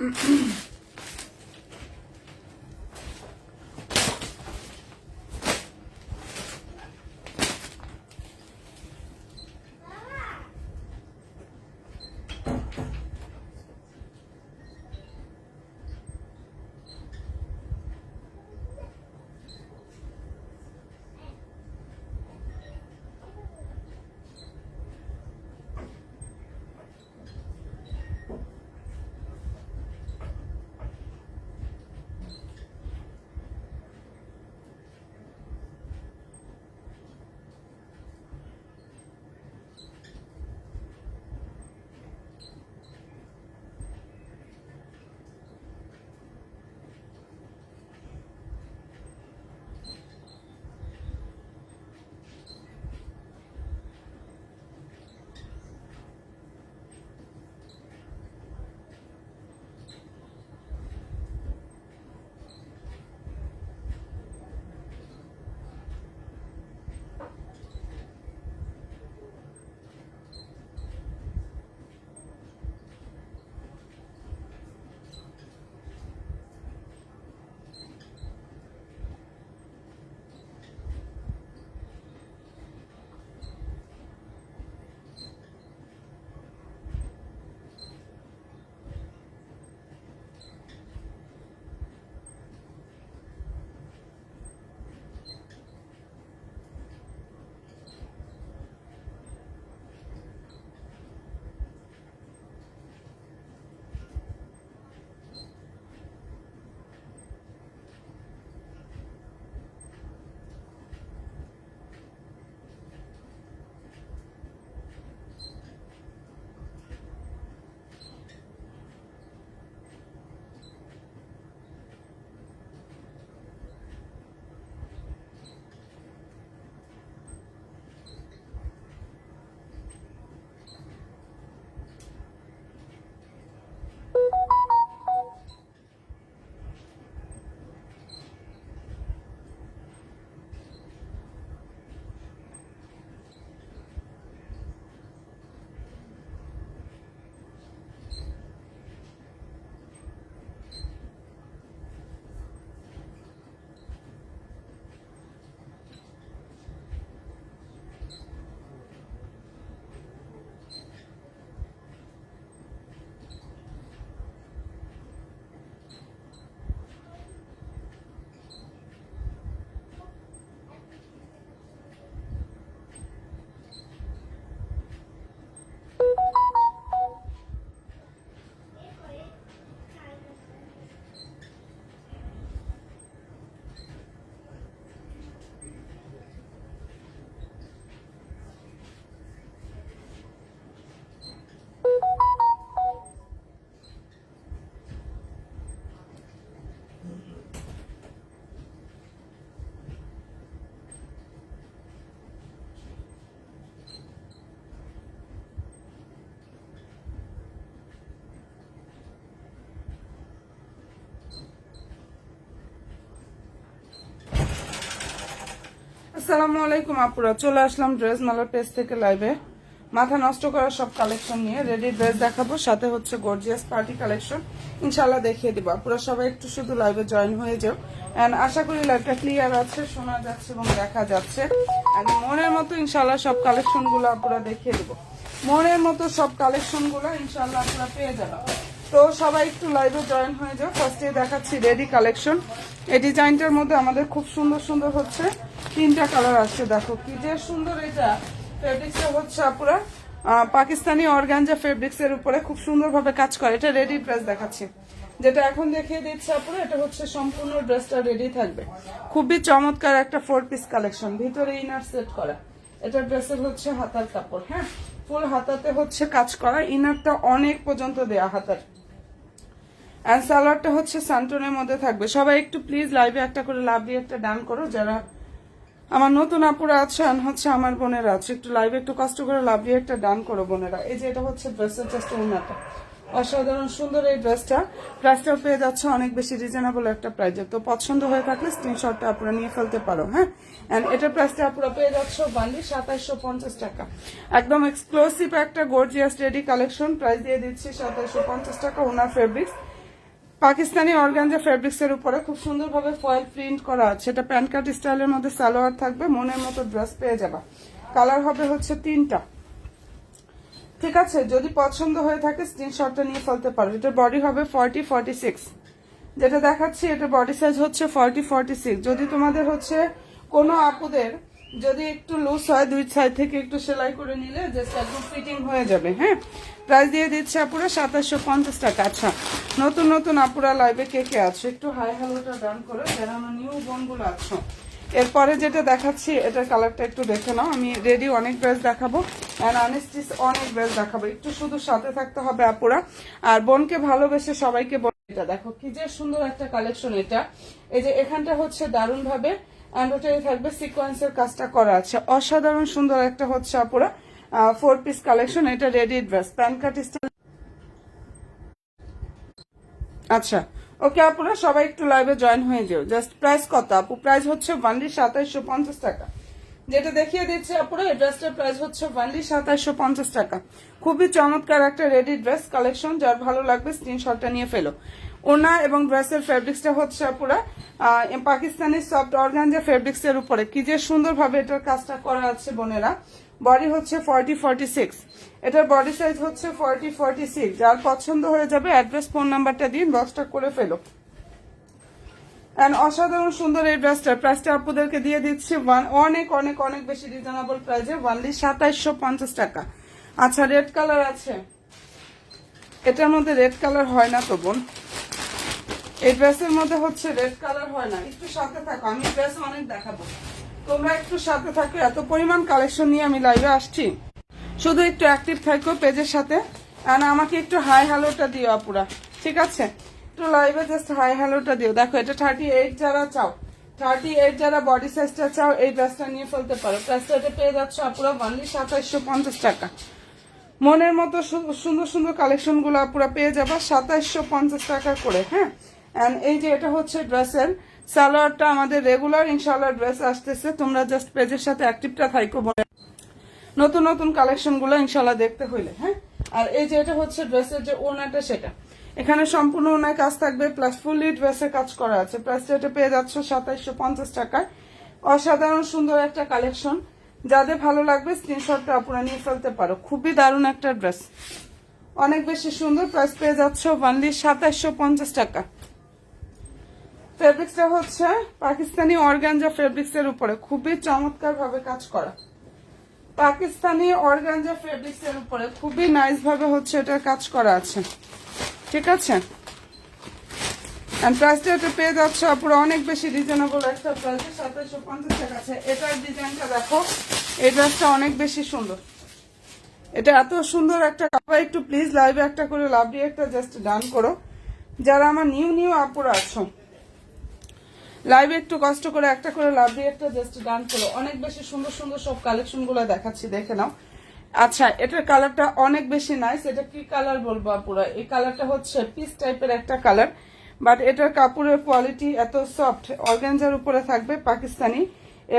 আসসালামু আলাইকুম আপুরা, চলে আসলাম ড্রেস মেলার পেজ থেকে লাইভে। মাথা নষ্ট করা সব কালেকশন নিয়ে রেডি ড্রেস দেখাবো, সাথে হচ্ছে গর্জিয়াস পার্টি কালেকশন ইনশাল্লাহ দেখিয়ে দিব। আপুরা সবাই একটু শুধু লাইভে জয়েন হয়ে যাও। এন্ড আশা করি লাইভটা ক্লিয়ার আছে, শোনা যাচ্ছে এবং দেখা যাচ্ছে। এন্ড মনের মতো ইনশাল্লাহ সব কালেকশন গুলো আপুরা দেখিয়ে দেবো। মনের মতো সব কালেকশন গুলো ইনশাল্লাহ আপুরা পেয়ে যাবে। তো সবাই একটু লাইভে জয়েন হয়ে যাও। ফার্স্টে দেখাচ্ছি রেডি কালেকশন। এই ডিজাইনটার মধ্যে আমাদের খুব সুন্দর সুন্দর হচ্ছে তিনটা কালার আসছে। দেখো কি যে সুন্দর, এটা ফেব্রিক্সটা হচ্ছে আপুরা পাকিস্তানি অর্গানজা ফেব্রিক্স এর উপরে খুব সুন্দরভাবে কাজ করে। এটা রেডি ড্রেস দেখাচ্ছি, যেটা এখন দেখিয়ে দিচ্ছে আপুরা। এটা হচ্ছে সম্পূর্ণ ড্রেসটা রেডি থাকবে। খুবই চমৎকার একটা 4 পিস কালেকশন, ভিতরে ইনার সেট করা। এটা ড্রেসের হচ্ছে হাতার কাপড়, হ্যাঁ ফুল হাতাতে হচ্ছে কাজ করা, ইনারটা অনেক পর্যন্ত দেয়া হাতার। এন্ড সালোয়ারটা হচ্ছে সান্টনের মধ্যে থাকবে। সবাই একটু প্লিজ লাইভে একটা করে লাভ দিয়ে একটা ডান করো, যারা আমার নতুন আপুরা আছেন হচ্ছে আমার বোনেরা আছে, একটু লাইভে একটু কষ্ট করে লাভ দিয়ে একটা ডান করো বোনেরা। এই যে এটা হচ্ছে ড্রেসের জাস্ট ওনাটা, অসাধারণ সুন্দর এই ড্রেসটা। প্রাইসটাও পেয়ে যাচ্ছে অনেক বেশি রিজনেবল একটা প্রাইজে। তো পছন্দ হয়ে থাকলে স্ক্রিনশটটা আপুরা নিয়ে ফেলতে পারো, হ্যাঁ। এন্ড এটার প্রাইসটা আপুরা পেয়ে যাচ্ছে বান্ডি 2750 টাকা। একদম এক্সক্লুসিভ একটা গর্জিয়াস রেডি কালেকশন, প্রাইস দিয়ে দিচ্ছি 2750 টাকা। ওনার ফেব্রিক্স পাকিস্তানি অর্গানজা ফেব্রিক্স এর উপরে খুব সুন্দরভাবে ফয়েল প্রিন্ট করা আছে। এটা প্যান্ট কাট স্টাইলের মধ্যে সালোয়ার থাকবে, মনের মতো ড্রেস পেয়ে যাবা। কালার হবে হচ্ছে 3টা, ঠিক আছে? যদি পছন্দ হয়ে থাকে স্ক্রিনশটটা নিয়ে ফেলতে পারো। এটার বডি হবে 40-46, যেটা দেখাচ্ছি এটা বডি সাইজ হচ্ছে 40-46। যদি তোমাদের হচ্ছে কোনো আপুদের যদি একটু লুজ হয়, দুই সাইড থেকে একটু সেলাই করে নিলে জাস্ট একদম ফিটিং হয়ে যাবে। হ্যাঁ, প্রাইস দিয়ে দিচ্ছে আপুরা 2750 টাকা। আচ্ছা, নতুন নতুন আপুরা লাইভে কে কে আছে একটু হাই হ্যালোটা ডান করে, যারা আমার নিউ বোনগুলো আছো। এরপরে যেটা দেখাচ্ছি এটার কালারটা একটু দেখে নাও। আমি রেডি অনেক ড্রেস দেখাবো অ্যান্ড আনস্টিচ অনেক ড্রেস দেখাবো, একটু শুধু সাথে থাকতে হবে আপুরা। আর বোনকে ভালোবেসে সবাইকে এটা দেখো কি যে সুন্দর একটা কালেকশন। এটা এই যে এখানটা হচ্ছে দারুণ ভাবে এমব্রয়ডারি থাকবে, সিকোয়েন্সের কাজটা করা আছে, অসাধারণ সুন্দর একটা হচ্ছে আপুরা 4 পিস কালেকশন। এটা রেডি ড্রেস প্যান্ট কাট স্টাইল। আচ্ছা ওকে আপুরা, সবাই একটু লাইভে জয়েন হয়ে যাও। জাস্ট প্রাইস কত আপু? প্রাইস হচ্ছে অনলি 2750 টাকা। যেটা দেখিয়ে দিচ্ছে আপুরা, এই ড্রেসটার প্রাইস হচ্ছে অনলি 2750 টাকা। খুবই চমৎকার একটা রেডি ড্রেস কালেকশন, যার ভালো লাগবে স্ক্রিনশটটা নিয়ে ফেলো। ওনা এবং ড্রেসের ফেব্রিক্সটা হচ্ছে আপুরা পাকিস্তানি সফট অর্গানজা ফেব্রিক্স এর উপরে কি যে সুন্দরভাবে এটার কাজটা করা আছে বোনেরা। বডি হচ্ছে 40-46, এটার বডি সাইজ হচ্ছে 40-46। যার পছন্দ হয়ে যাবে অ্যাড্রেস ফোন নাম্বারটা দিন, বক্সটা করে ফেলো। অসাধারণ সুন্দর এই ড্রেসটার প্রাইসটা আপুদেরকে দিয়ে দিচ্ছি অনেক অনেক অনেক বেশি রিজনেবল প্রাইসে, অনলি 2750 টাকা। আচ্ছা, রেড কালার আছে, এটার মধ্যে রেড কালার হয় না তো বোন, এই ড্রেসের মধ্যে হচ্ছে রেড কালার হয় না। একটু সাথে থাকো, আমি ড্রেস অনেক দেখাবো, তোমরা একটু সাথে থাকো। এত পরিমাণ কালেকশন নিয়ে আমি লাইভে আসছি, শুধু একটু অ্যাক্টিভ থাকো পেজের সাথে। আর আমাকে একটু হাই হ্যালোটা দিও আপুরা, ঠিক আছে? একটু লাইভে জাস্ট হাই হ্যালোটা দিও। দেখো এটা 38 যারা চাও, 38 যারা বডি সাইজটা চাও এই ড্রেসটা নিয়ে ফেলতে পারো। প্রাইসটা এটা পেয়ে যাচ্ছ আপুরা অনলি 2750 টাকা। মনের মতো সুন্দর সুন্দর কালেকশন গুলো আপুরা পেয়ে যাবা 2750 টাকা করে। হ্যাঁ, এন্ড এই যে এটা হচ্ছে ড্রেসের সালোয়ারটা, আমাদের রেগুলার ইনশাআল্লাহ ড্রেস আসতেছে, তোমরা জাস্ট পেজের সাথে অ্যাক্টিভটা থাকো নতুন নতুন কালেকশন গুলো ইনশাআল্লাহ দেখতে হইলে। হ্যাঁ, আর এই যে এটা হচ্ছে ড্রেসের যে ওনাটা, সেটা এখানে সম্পূর্ণ ওনায় কাজ থাকবে প্লাস ফুললি ড্রেসের কাজ করা আছে। প্রাইসটা এটা পেয়ে যাচ্ছ 2750 টাকায়। অসাধারণ সুন্দর একটা কালেকশন, যাদের ভালো লাগবে স্ক্রিনশটটা আপনারা নিয়ে ফেলতে পারো। খুবই দারুণ একটা ড্রেস, অনেক বেশি সুন্দর। প্রাইস পেয়ে যাচ্ছ অনলি 2750 টাকা। ফেব্রিক্সটা হচ্ছে পাকিস্তানি অর্গানজা ফেব্রিক্স এর উপরে খুবই চমৎকার ভাবে কাজ করা। পাকিস্তানি অর্গানজা ফেব্রিক্স এর উপরে খুবই নাইস ভাবে হচ্ছে এটার কাজ করা আছে, ঠিক আছে? প্রাইসটা এটা পেয়ে যাচ্ছে পুরো অনেক বেশি রিজনেবল একটা প্রাইসে 2750 টাকা আছে। এটার ডিজাইনটা দেখো, এই ড্রেসটা অনেক বেশি সুন্দর। এটা এত সুন্দর একটা কাপড়। একটু প্লিজ লাইভে একটা করে লাভ দিয়ে একটা জাস্ট ডান করো, যারা আমার নিউ নিউ আপুরা আছো লাইভে একটু কষ্ট করে একটা করে লাভ দিয়ে একটা জাস্ট ডান করো। অনেক বেশি সুন্দর সুন্দর সব কালেকশন গুলো দেখাচ্ছি, দেখে নাও। আচ্ছা, এটার কালারটা অনেক বেশি নাইস। এটা কি কালার বলবো আপুরা, এই কালারটা হচ্ছে পিস টাইপের একটা কালার, বাট এটার কাপড়ের কোয়ালিটি এত সফট, অর্গানজার উপরে থাকবে পাকিস্তানি,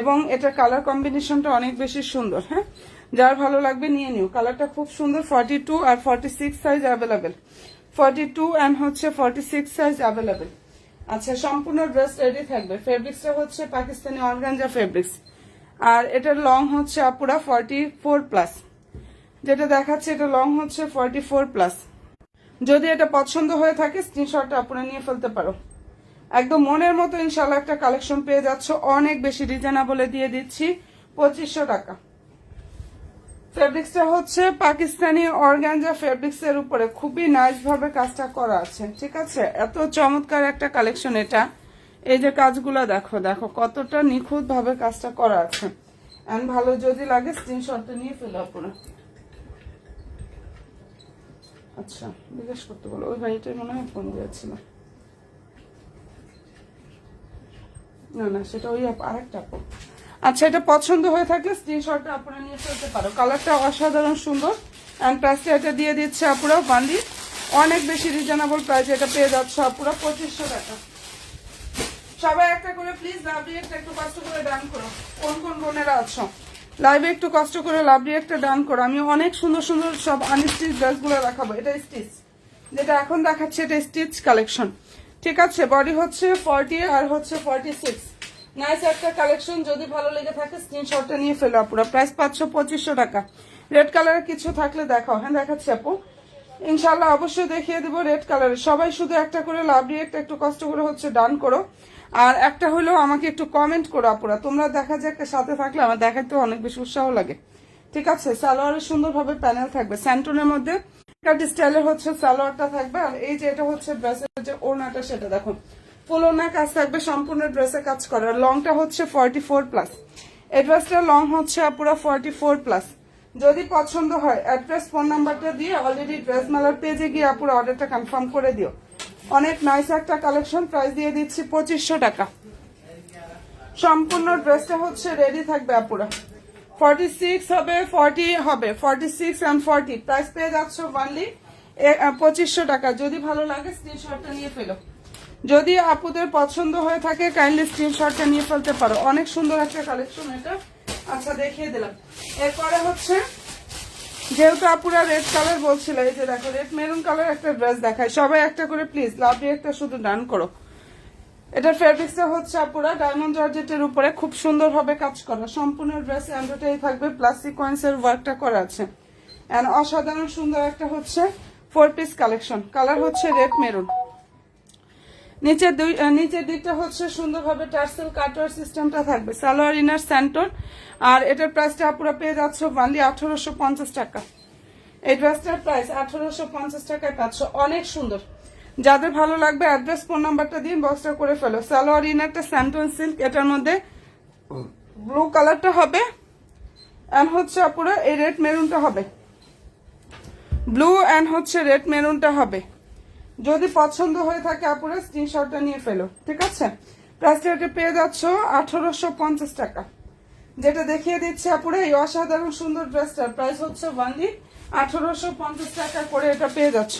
এবং এটার কালার কম্বিনেশনটা অনেক বেশি সুন্দর। হ্যাঁ, যার ভালো লাগবে নিয়ে নিও। কালারটা খুব সুন্দর। 42 আর 46 সাইজ অ্যাভেলেবেল, 42 অ্যান্ড হচ্ছে 46 সাইজ অ্যাভেলেবেল। আচ্ছা, সম্পূর্ণ ড্রেস রেডি থাকবে। ফেব্রিক্সটা হচ্ছে পাকিস্তানি অর্গানজা ফেব্রিক্স, আর এটার লং হচ্ছে আপুরা 44+। যেটা দেখাচ্ছে এটা লং হচ্ছে 44+। যদি এটা পছন্দ হয়ে থাকে স্ক্রিনশটটা আপনারা নিয়ে ফেলতে পারো। একদম মনের মতো ইনশাআল্লাহ একটা কালেকশন পেয়ে যাচ্ছ, অনেক বেশি রিজনেবলে দিয়ে দিচ্ছি 2500 টাকা। ফেব্রিক্সটা হচ্ছে পাকিস্তানি অর্গানজা ফেব্রিক্স এর উপরে খুবই নাইস ভাবে কাজটা করা আছে, ঠিক আছে? এত চমৎকার একটা কালেকশন এটা। এই যে কাজগুলো দেখো, দেখো কতটা নিখুঁত ভাবে কাজটা করা আছে। এন্ড ভালো যদি লাগে স্ক্রিনশটটা নিয়ে ফেলো আপনারা। আচ্ছা, জিজ্ঞেস করতে বলো, ওই ভাইটাই মনে হয় ফোন দিয়েছিল। না না, সেটা ওই আরেকটা আপু। আচ্ছা, এটা পছন্দ হয়ে থাকলে স্ক্রিনশটটা আপনারা নিয়ে ফেলতে পারো। কালারটা অসাধারণ সুন্দর। এন্ড প্রাইসটা এটা দিয়ে দিচ্ছে আপুরা বান্ডি অনেক বেশি রিজনেবল প্রাইস। এটা পেয়ে যাচ্ছে আপুরা 2500 টাকা। সবাই একটা করে প্লিজ লাভ রিয়েক্ট একটু কষ্ট করে ডান করো। কোন কোন বোনেরা আছো লাইভে একটু কষ্ট করে লাভ রিয়েক্টটা ডান করো। আমি অনেক সুন্দর সুন্দর সব আনস্টিচ ড্রেসগুলো দেখাবো। এটা স্টিচ, যেটা এখন দেখাচ্ছে এটা স্টিচ কালেকশন। ঠিক আছে, বডি হচ্ছে 40 আর হচ্ছে 46। নাইস একটা কালেকশন, যদি ভালো লেগে থাকে স্ক্রিনশটটা নিয়ে ফেলো আপুরা। প্রাইস 500-2500 টাকা। রেড কালারের কিছু থাকলে দেখাও। হ্যাঁ দেখাচ্ছি আপু, ইনশাল্লাহ অবশ্যই দেখিয়ে দেবো রেড কালারের। সবাই শুধু একটা করে লাভ রিয়েক্ট একটু কষ্ট করে হচ্ছে ডান করো, আর একটা হলেও আমাকে একটু কমেন্ট করো আপুরা। তোমরা দেখা যায় একটা সাথে থাকলে আমার দেখাতে অনেক বেশি উৎসাহ লাগে। ঠিক আছে, সালোয়ারের সুন্দরভাবে প্যানেল থাকবে স্যান্টনের মধ্যে, স্টাইলের হচ্ছে সালোয়ারটা থাকবে। আর এই যে এটা হচ্ছে ড্রেসের যে ওড়নাটা, সেটা দেখো ফুল ওড়না কাজ থাকবে, সম্পূর্ণ ড্রেসে কাজ করা। লংটা হচ্ছে 44+। এই ড্রেসটা লং হচ্ছে পুরো 44+। যদি পছন্দ হয় অ্যাড্রেস ফোন নাম্বারটা দিয়ে অলরেডি ড্রেস মেলার পেজে গিয়ে আপুরা অর্ডারটা কনফার্ম করে দিও। অনেক নাইস একটা কালেকশন, প্রাইস দিয়ে দিচ্ছি 2500 টাকা। সম্পূর্ণ ড্রেসটা হচ্ছে রেডি থাকবে আপুরা। 46 হবে, 40 হবে, 46 and 40 প্রাইস পেয়ে যাচ্ছ অনলি 2500 টাকা। যদি ভালো লাগে স্ক্রিনশটটা নিয়ে ফেলো। যদি আপুদের পছন্দ হয়ে থাকে কাইন্ডলি স্ক্রিনশটটা নিয়ে ফেলতে পারো। অনেক সুন্দর একটা কালেকশন এটা। আচ্ছা দেখিয়ে দিলাম। এরপরে হচ্ছে যেহেতু আপুরা রেড কালার বলছিল, এই যে দেখো রেড মেরুন কালার একটা ড্রেস দেখায়। সবাই একটা করে প্লিজ লাভ দিয়ে একটা শুধু ডান করো। এটার ফেব্রিক্সটা হচ্ছে আপুরা ডায়মন্ড জর্জেটের উপরে খুব সুন্দর ভাবে কাজ করা। সম্পূর্ণ ড্রেস এমব্রয়ডারি থাকবে, প্লাস সিকোয়েন্সের ওয়ার্কটা করা আছে। এন্ড অসাধারণ সুন্দর একটা হচ্ছে 4 পিস কালেকশন। কালার হচ্ছে রেড মেরুন। নিচের দিকটা হচ্ছে সুন্দরভাবে টার্সেল কাটওয়ার সিস্টেমটা থাকবে। সালোয়ার ইনার স্যান্টন। আর এটার প্রাইসটা আপুরা পেয়ে যাচ্ছে অনলি 1850 টাকা। এই ড্রেসটার প্রাইস 1850 টাকায় পাচ্ছ। অনেক সুন্দর, যাদের ভালো লাগবে অ্যাড্রেস ফোন নাম্বারটা দিয়ে বক্সটা করে ফেলো। সালোয়ার ইনারটা স্যান্টন সিল্ক, এটার মধ্যে ব্লু কালারটা হবে এন্ড হচ্ছে আপুরা এই রেড মেরুনটা হবে, ব্লু এন্ড হচ্ছে রেড মেরুনটা হবে। যদি পছন্দ হয়ে থাকে আপুরা স্ক্রিনশটটা নিয়ে ফেলো। ঠিক আছে, প্রাইসটা পেয়ে যাচ্ছ 1850 টাকা। যেটা দেখিয়ে দিচ্ছে আপুরা এই অসাধারণ সুন্দর ড্রেসটার প্রাইস হচ্ছে অনলি 1850 টাকা করে এটা পেয়ে যাচ্ছ।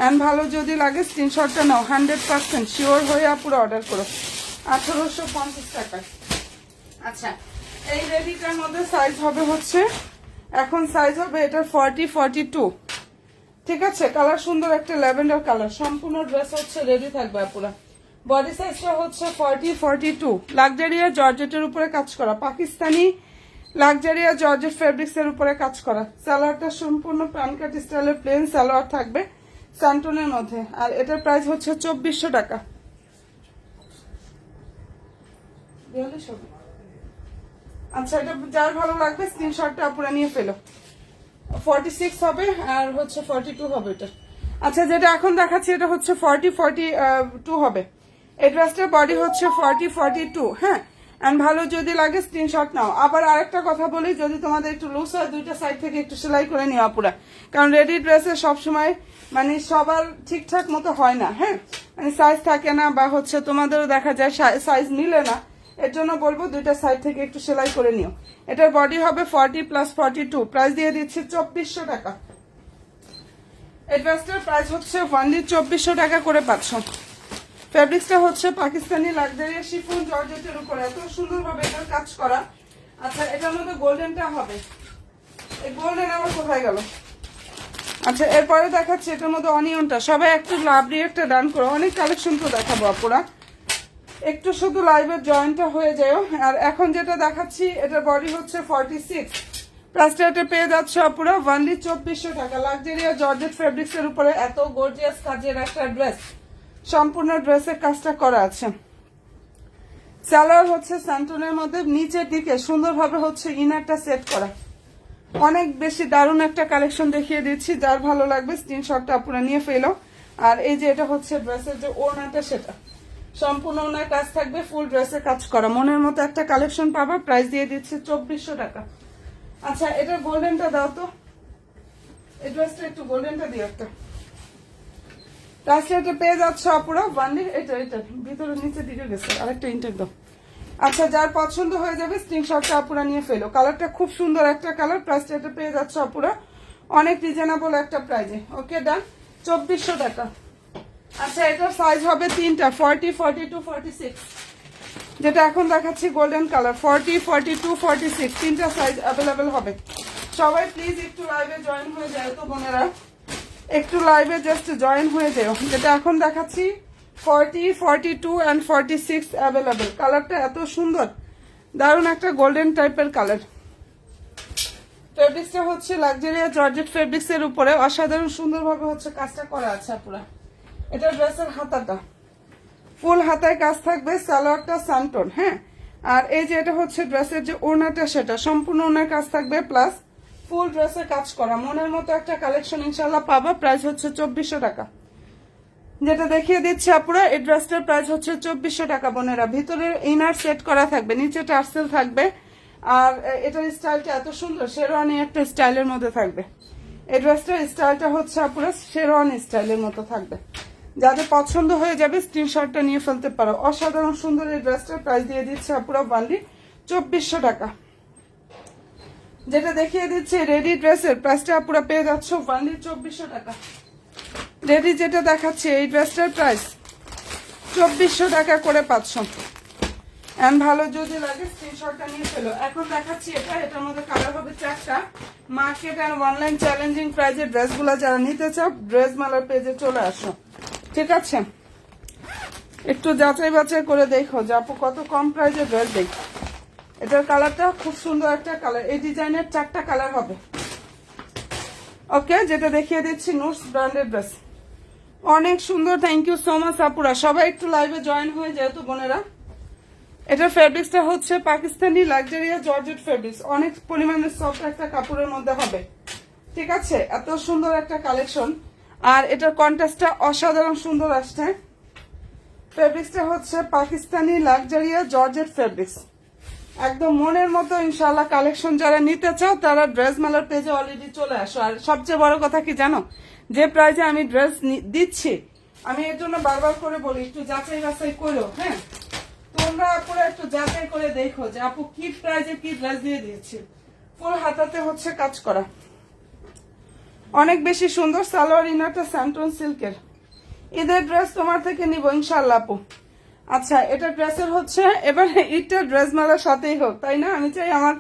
এন্ড ভালো যদি লাগে স্ক্রিনশটটা নাও, 100% শিওর হয়ে আপুরা অর্ডার করো 1850 টাকায়। আচ্ছা, এই রেডিটার মধ্যে সাইজ হবে হচ্ছে, এখন সাইজ হবে এটার 40-42। ঠিক আছে, কালার সুন্দর একটা ল্যাভেন্ডার কালার। সম্পূর্ণ ড্রেস হচ্ছে রেডি থাকবে আপুরা। বডি সাইজটা হচ্ছে 40-42। লাক্সারিয়া জর্জেটের উপরে কাজ করা, পাকিস্তানি লাক্সারিয়া জর্জেট ফেব্রিক্স এর উপরে কাজ করা। সালোয়ারটা সম্পূর্ণ প্যানকাট স্টাইলের প্লেন সালোয়ার থাকবে স্যান্টনের মধ্যে। আর এটার প্রাইস হচ্ছে 2400 টাকা। আচ্ছা, এটা যার ভালো লাগবে স্ক্রিনশটটা আপুরা নিয়ে ফেলো। 46 হবে আর হচ্ছে 42 হবে এটা। আচ্ছা, যেটা এখন দেখাচ্ছি এটা হচ্ছে 40-42 হবে। এই ড্রেসটার বডি হচ্ছে 40-42। হ্যাঁ, এন্ড ভালো যদি লাগে স্ক্রিনশট নাও। আবার আরেকটা কথা বলি, যদি তোমাদের একটু লুজ হয় দুইটা সাইড থেকে একটু সেলাই করে নিও আপুরা, কারণ রেডি ড্রেসে সবসময় মানে সবার ঠিকঠাক মতো হয় না। হ্যাঁ, মানে সাইজ থাকে না বা হচ্ছে তোমাদেরও দেখা যায় সাইজ মিলে না। এর জন্য বলবো দুইটা সাইড থেকে একটু সেলাই করে নিও। এটার বডি হবে 40+42। প্রাইস দিয়ে দিচ্ছি 2400 টাকা। এই ড্রেসটার প্রাইস হচ্ছে অনলি 2400 টাকা করে পাচ্ছ। ফেব্রিক্সটা হচ্ছে পাকিস্তানি লাক্সারিয়া শিফন জর্জেটের উপরে এত সুন্দরভাবে এটার কাজ করা। আচ্ছা, এটার মধ্যে গোল্ডেনটা হবে। এই গোল্ডেন আমার কোথায় গেল? আচ্ছা, এরপরে দেখাচ্ছি এটার মধ্যে অনিয়নটা। সবাই একটু লাভ দিয়ে একটা ডান করো। অনেক কালেকশন তো দেখাবো আপুরা, একটু শুধু লাইভের জয়েন্টটা হয়ে যায়। আর এখন যেটা দেখাচ্ছি এটার বডি হচ্ছে 46। প্রাইসটা এটা পেয়ে যাচ্ছে আপুরা অনলি 2400 টাকা। লাক্সারিয়া জর্জেট ফেব্রিক্স এর উপরে এত গর্জিয়াস কাজের একটা ড্রেস। সম্পূর্ণ ড্রেসের কাজটা করা আছে। সালোয়ার হচ্ছে স্যান্টনের মধ্যে, নিচের দিকে সুন্দরভাবে হচ্ছে ইনারটা সেট করা। অনেক বেশি দারুণ একটা কালেকশন দেখিয়ে দিচ্ছি, যার ভালো লাগবে স্ক্রিনশটটা আপুরা নিয়ে ফেলো। আর এই যে এটা হচ্ছে ড্রেসের যে ওড়নাটা, সেটা সম্পূর্ণ ওনার কাজ থাকবে, ফুল ড্রেসে কাজ করা। মনের মতো একটা কালেকশন পাবা। প্রাইস দিয়ে দিচ্ছে 2400 টাকা। আচ্ছা, এটার গোল্ডেনটা দাও তো, এই ড্রেসটা একটু গোল্ডেনটা দিও একটা। প্রাইসটা এটা পেয়ে যাচ্ছে আপুরা ওয়ানলি, এটা ভিতরে নিচে দিকে গেছে, আরেকটা ইন্টার দাও। আচ্ছা, যার পছন্দ হয়ে যাবে স্ক্রিনশটটা আপুরা নিয়ে ফেলো। কালারটা খুব সুন্দর একটা কালার। প্রাইসটা এটা পেয়ে যাচ্ছে আপুরা অনেক রিজনেবল একটা প্রাইজে। ওকে, ডান, 2400 টাকা। আচ্ছা, এটার সাইজ হবে তিনটা, 40, 42, 46। যেটা এখন দেখাচ্ছি গোল্ডেন কালার, 40, 42, 46 তিনটা সাইজ অ্যাভেলেবেল হবে। সবাই প্লিজ একটু লাইভে জয়েন হয়ে যায় তো বোনেরা, একটু লাইভে জাস্ট জয়েন হয়ে যেও। যেটা এখন দেখাচ্ছি 40, 42 and 46 অ্যাভেলেবেল। কালারটা এত সুন্দর, দারুণ একটা গোল্ডেন টাইপের কালার। ফেব্রিক্সটা হচ্ছে লাক্সারিয়া জর্জেট ফেব্রিক্স এর উপরে অসাধারণ সুন্দরভাবে হচ্ছে কাজটা করা আছে পুরো। এটা ড্রেসের হাতাটা, ফুল হাতায় কাজ থাকবে, সালোয়ারটা সানটোন। হ্যাঁ, আর এই যে এটা হচ্ছে ড্রেসের যে ওড়নাটা, সেটা সম্পূর্ণ ওড়নার কাজ থাকবে, প্লাস ফুল ড্রেসে কাজ করা। মনের মতো একটা কালেকশন ইনশাল্লাহ পাবা। প্রাইস হচ্ছে 2400 টাকা। যেটা দেখিয়ে দিচ্ছি আপুরা, এই ড্রেসটার প্রাইস হচ্ছে 2400 টাকা বোনেরা। ভিতরে ইনার সেট করা থাকবে, নিচে টার্সেল থাকবে, আর এটার স্টাইলটা এত সুন্দর, শেরওয়ানি একটা স্টাইলের মধ্যে থাকবে। এই ড্রেসটার স্টাইলটা হচ্ছে আপুরা শেরওয়ানি স্টাইলের মতো থাকবে। যাদের পছন্দ হয়ে যাবে স্ক্রিনশটটা নিয়ে ফেলতে পারো। অসাধারণ সুন্দর এই ড্রেসটার প্রাইস দিয়ে দিচ্ছে আপুরা অনলি 2400 টাকা। যেটা দেখিয়ে দিচ্ছে রেডি ড্রেসের প্রাইসটা আপুরা পেয়ে যাচ্ছ অনলি 2400 টাকা। রেডি যেটা দেখাচ্ছে এই ড্রেসটার প্রাইস 2400 টাকা করে পাচ্ছ। এন্ড ভালো যদি লাগে স্ক্রিনশটটা নিয়ে ফেলো। এখন দেখাচ্ছি এটার মধ্যে কালার হবে 4টা। মার্কেট এন্ড অনলাইন চ্যালেঞ্জিং প্রাইজের ড্রেসগুলো যারা নিতে চাও ড্রেস মালার পেজে চলে আসো, ঠিক আছে? একটু যাচাই বাছাই করে দেখো যে আপু কত কম প্রাইজের ড্রেস দেখ। এটার কালারটা খুব সুন্দর একটা কালার, এই ডিজাইনের 4টা কালার হবে। ওকে, যেটা দেখিয়ে দিচ্ছি নুটস ব্র্যান্ডের ড্রেস, অনেক সুন্দর। থ্যাংক ইউ সো মাচ আপুরা, সবাই একটু লাইভে জয়েন হয়ে যেহেতু বোনেরা। এটার ফেব্রিক্সটা হচ্ছে পাকিস্তানি লাক্সারিয়া জর্জেট ফেব্রিক্স, অনেক পরিমাণে সফট একটা কাপড়ের মধ্যে হবে, ঠিক আছে? এত সুন্দর একটা কালেকশন, আর এটার কন্ট্রাস্টটা অসাধারণ সুন্দর আসছে। ফেব্রিক্সটা হচ্ছে পাকিস্তানি লাক্সারিয়া জর্জেট ফেব্রিক্স, একদম মনের মতো ইনশাল্লাহ। কালেকশন যারা নিতে চাও তারা ড্রেস মেলার পেজে অলরেডি চলে আসো। আর সবচেয়ে বড় কথা কি জানো, যে প্রাইজে আমি ড্রেস দিচ্ছি, আমি এর জন্য বারবার করে বলি একটু যাচাই বাছাই করো। হ্যাঁ, তোমরা পুরো একটু যাচাই করে দেখো যে আপু কি প্রাইজে কি ড্রেস দিয়ে দিয়েছি। ফুল হাতাতে হচ্ছে কাজ করা, অনেক বেশি সুন্দর। সালোয়ার ইনারটা স্যান্টন সিল্কের। ঈদের ড্রেস তোমার থেকে নিব ইনশাল্লাহ আপু। আচ্ছা, এটা ড্রেসের হচ্ছে এবার ঈদটা ড্রেস মেলার সাথেই হোক, তাই না? আমি চাই আমার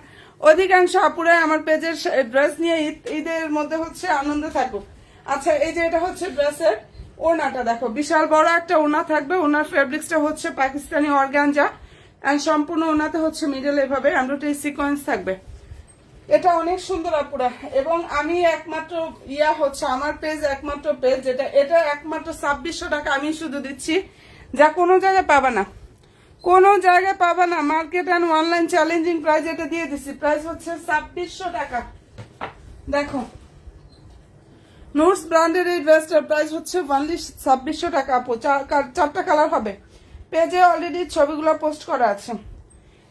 অধিকাংশ আপুরাই আমার পেজের ড্রেস নিয়ে ঈদের মধ্যে হচ্ছে আনন্দ থাকুক। আচ্ছা, এই যে এটা হচ্ছে ড্রেসের ওড়নাটা দেখো, বিশাল বড় একটা ওড়না থাকবে। ওনার ফেব্রিক্সটা হচ্ছে পাকিস্তানি অর্গানজা, এন্ড সম্পূর্ণ ওড়নাতে হচ্ছে মিডল এভাবে এমব্রয়ডারি সিকোয়েন্স থাকবে। এটা অনেক সুন্দর আপুরা, এবং আমি একমাত্র হচ্ছে আমার পেজ, একমাত্র পেজ যেটা, এটা একমাত্র 2600 টাকা আমি শুধু দিচ্ছি, যা কোনো জায়গায় পাবা না, কোনো জায়গায় পাবা না। Market and online challenging price এটা দিয়ে দিচ্ছি, প্রাইস হচ্ছে 2600 টাকা। দেখো নুটস ব্র্যান্ডের এই ড্রেসটার প্রাইস হচ্ছে অনলি 2600 টাকা আপু। 4টা কালার হবে। পেজে অলরেডি ছবিগুলো পোস্ট করা আছে,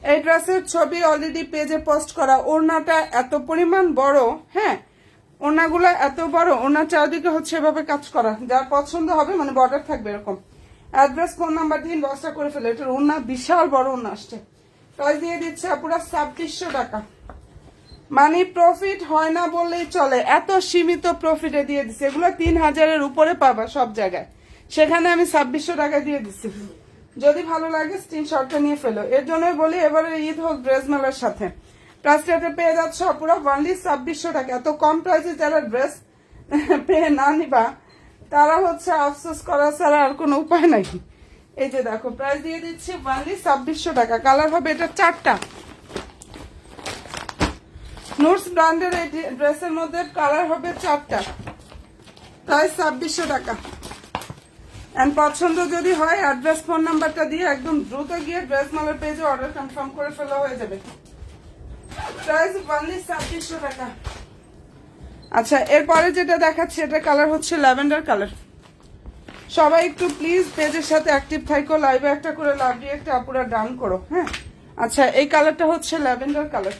এই ড্রেসের ছবি অলরেডি পেজে পোস্ট করা। ওড়নাটা এত পরিমাণ বড়, হ্যাঁ, ওড়নাগুলো এত বড়, ওড়নার চারদিকে হচ্ছে এভাবে কাজ করা। যার পছন্দ হবে, মানে বর্ডার থাকবে এরকম। অ্যাড্রেস ফোন নাম্বার দিয়ে ইনবক্সটা করে ফেলে। এটার ওড়না বিশাল বড় ওড়না আসছে। প্রাইস দিয়ে দিচ্ছে আপুরা 2600 টাকা। মানে প্রফিট হয় না বললেই চলে, এত সীমিত প্রফিটে দিয়ে দিচ্ছে। এগুলো 3000-এর উপরে পাবা সব জায়গায়, সেখানে আমি 2600 টাকা দিয়ে দিচ্ছি। যদি ভালো লাগে স্ক্রিনশটটা নিয়ে ফেলো। এর জন্যই বলি এবারে ঈদ হোক ড্রেস মেলার সাথে। প্রাইসটা পেয়ে যাচ্ছ পুরো অনলি 2600 টাকা। এত কম প্রাইসে যারা ড্রেস পেয়ে না নিবা তারা হচ্ছে আফসোস করা ছাড়া আর কোনো উপায় নাই। এই যে দেখো প্রাইস দিয়ে দিচ্ছি অনলি 2600 টাকা। কালার হবে এটা 4টা। নুটস ব্র্যান্ডের এই ড্রেসের মধ্যে কালার হবে 4টা, প্রাইস 2600 টাকা। এন্ড পছন্দ যদি হয় অ্যাড্রেস ফোন নাম্বারটা দিয়ে একদম দ্রুত গিয়ে ড্রেস মালের পেজে অর্ডার কনফার্ম করে ফেলা হয়ে যাবে। প্রাইস অনলি 2600 টাকা। আচ্ছা, এরপরে যেটা দেখাচ্ছি এটা কালার হচ্ছে ল্যাভেন্ডার কালার। সবাই একটু প্লিজ পেজের সাথে অ্যাক্টিভ থাকো, লাইভে একটা করে লাভ দিয়ে একটা আপুরা ডান করো। হ্যাঁ, আচ্ছা, এই কালারটা হচ্ছে ল্যাভেন্ডার কালার।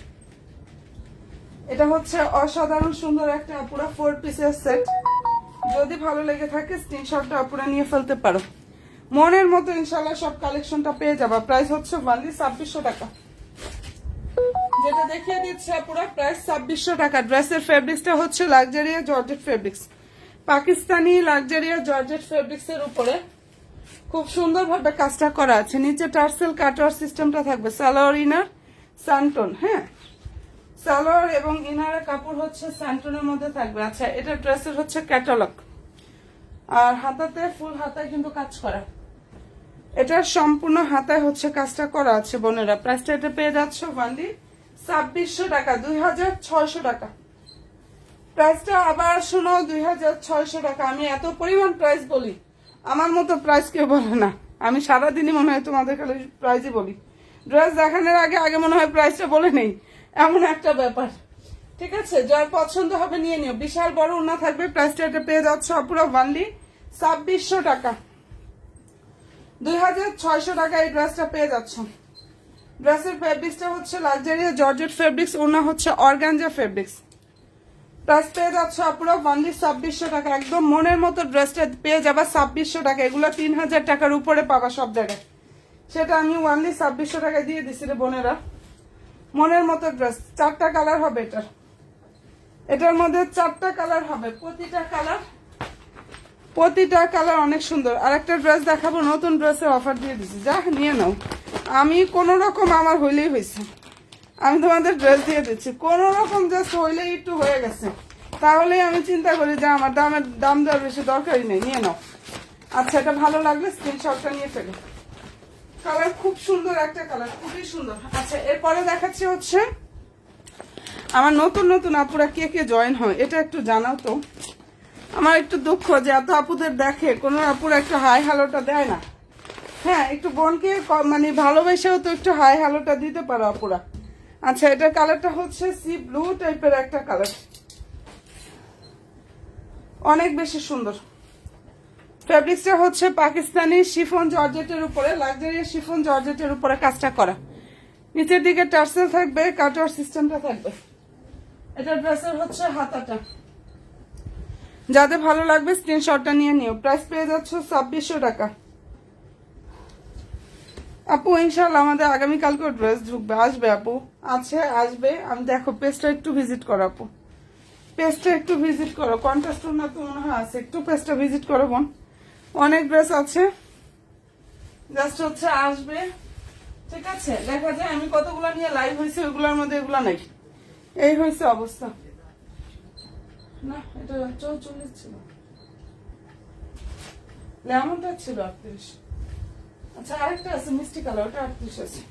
এটা হচ্ছে অসাধারণ সুন্দর একটা আপুরা 4 পিসের সেট। যদি ভালো লেগে থাকে স্ক্রিনশটটা আপুরা নিয়ে ফেলতে পারো। মনের মতো ইনশাল্লাহ সব কালেকশনটা পেয়ে যাবা। প্রাইস হচ্ছে অনলি 2600 টাকা। যেটা দেখিয়ে দিচ্ছে আপুরা প্রাইস 2600 টাকা। ড্রেসের ফেব্রিক্সটা হচ্ছে luxuria georgette fabrics, Pakistani luxuria georgette fabrics এর উপরে খুব সুন্দরভাবে কাজটা করা আছে। নিচে টার্সেল কাটওয়ার সিস্টেমটা থাকবে। সালোয়ার ইনার স্যান্টন, হ্যাঁ, সালোয়ার এবং ইনারের কাপড় হচ্ছে স্যান্টনের মধ্যে থাকবে। আচ্ছা, এটা ড্রেসের হচ্ছে ক্যাটালগ, আর হাতাতে ফুল হাতায় কিন্তু কাজ করা। এটার সম্পূর্ণ হাতায় হচ্ছে কাজটা করা আছে বোনেরা। প্রাইসটা এটা পেয়ে যাচ্ছ ওয়ানলি 2600 টাকা, 2600 টাকা। প্রাইসটা আবার শোনো 2600 টাকা। আমি এত পরিমাণ প্রাইস বলি, আমার মতো প্রাইস কেউ বলে না। আমি সারাদিনই মনে হয় তোমাদের খালি প্রাইসই বলি। ড্রেস দেখানোর আগে আগে মনে হয় প্রাইসটা বলে নেই, এমন একটা ব্যাপার। ঠিক আছে, যার পছন্দ হবে নিয়ে নিও। বিশাল বড় ওড়না থাকবে। প্রাইসটা এটা পেয়ে যাচ্ছ পুরো ওয়ানলি 2600 টাকা, 2600 টাকা এই ড্রেসটা পেয়ে যাচ্ছ। ড্রেসের ফেব্রিক্সটা হচ্ছে লাক্সারিয়াস জর্জেট ফেব্রিক্স, ওড়না হচ্ছে অর্গানজা ফেব্রিক্স। প্রাইস পেয়ে যাচ্ছ পুরো ওয়ানলি 2600 টাকা। একদম মনের মতো ড্রেসটা পেয়ে যাবা 2600 টাকা। এগুলো 3000 টাকার উপরে পাবা সব জায়গায়, সেটা আমি ওয়ানলি 2600 টাকায় দিয়ে দিছি রে বোনেরা। মনের মতো ড্রেস। 4টা কালার হবে এটার মধ্যে 4টা কালার হবে। প্রতিটা কালার অনেক সুন্দর। আর একটা ড্রেস দেখাবো, নতুন ড্রেসের অফার দিয়ে দিছি, যা নিয়ে নাও। আমি কোন রকম আমার হইলেই হয়েছে, আমি তোমাদের ড্রেস দিয়ে দিচ্ছি। কোন রকম জাস্ট হইলেই একটু হয়ে গেছে, তাহলেই আমি চিন্তা করি যে আমার দাম দেওয়ার বেশি দরকারই নেই, নিয়ে নাও। আচ্ছা, এটা ভালো লাগলে স্ক্রিনশটটা নিয়ে ফেলো। কালার খুব সুন্দর একটা কালার, খুবই সুন্দর। আচ্ছা, এরপরে দেখাচ্ছি হচ্ছে আমার নতুন নতুন আপুরা কে কে জয়েন হয় এটা একটু জানাও তো। আমার একটু দুঃখ যে এত আপুদের দেখে, কোনো আপুরা একটু হাই হ্যালোটা দেয় না। হ্যাঁ, একটু বোনকে মানে ভালোবেসেও তো একটু হাই হ্যালোটা দিতে পারো আপুরা। আচ্ছা, এটার কালারটা হচ্ছে সি ব্লু টাইপের একটা কালার, অনেক বেশি সুন্দর। ফেব্রিক্সটা হচ্ছে পাকিস্তানি শিফন জর্জেটের উপরে, লাক্সারিয়াস শিফন জর্জেটের উপরে কাজটা করা। নিচের দিকে টার্সেল থাকবে, কাটওয়ার সিস্টেমটা থাকবে। এটা ড্রেসের হচ্ছে হাতাটা। যাদের ভালো লাগবে স্ক্রিনশটটা নিয়ে নিও। প্রাইস পেয়ে যাচ্ছ 2600 টাকা। আপু ইনশাল্লাহ আমাদের আগামীকালকে ড্রেস ঢুকবে, আসবে আপু, আছে আসবে। আমি দেখো পেজটা একটু ভিজিট করো আপু, পেজটা একটু ভিজিট করো। কন্ট্রাস্ট না তো মনে হয় আছে, একটু পেজটা ভিজিট করো বোন। অনেক ড্রেস আছে, জাস্ট হচ্ছে আসবে। ঠিক আছে, দেখা যায় আমি কতগুলো নিয়ে লাইভ হয়েছে, ওইগুলোর মধ্যে এগুলো নাই। এই হয়েছে অবস্থা। না, এটা 44 ছিল, লেমনটা ছিল 38। আচ্ছা, আরেকটা আছে মিষ্টি কালার, ওটা 38 আছে।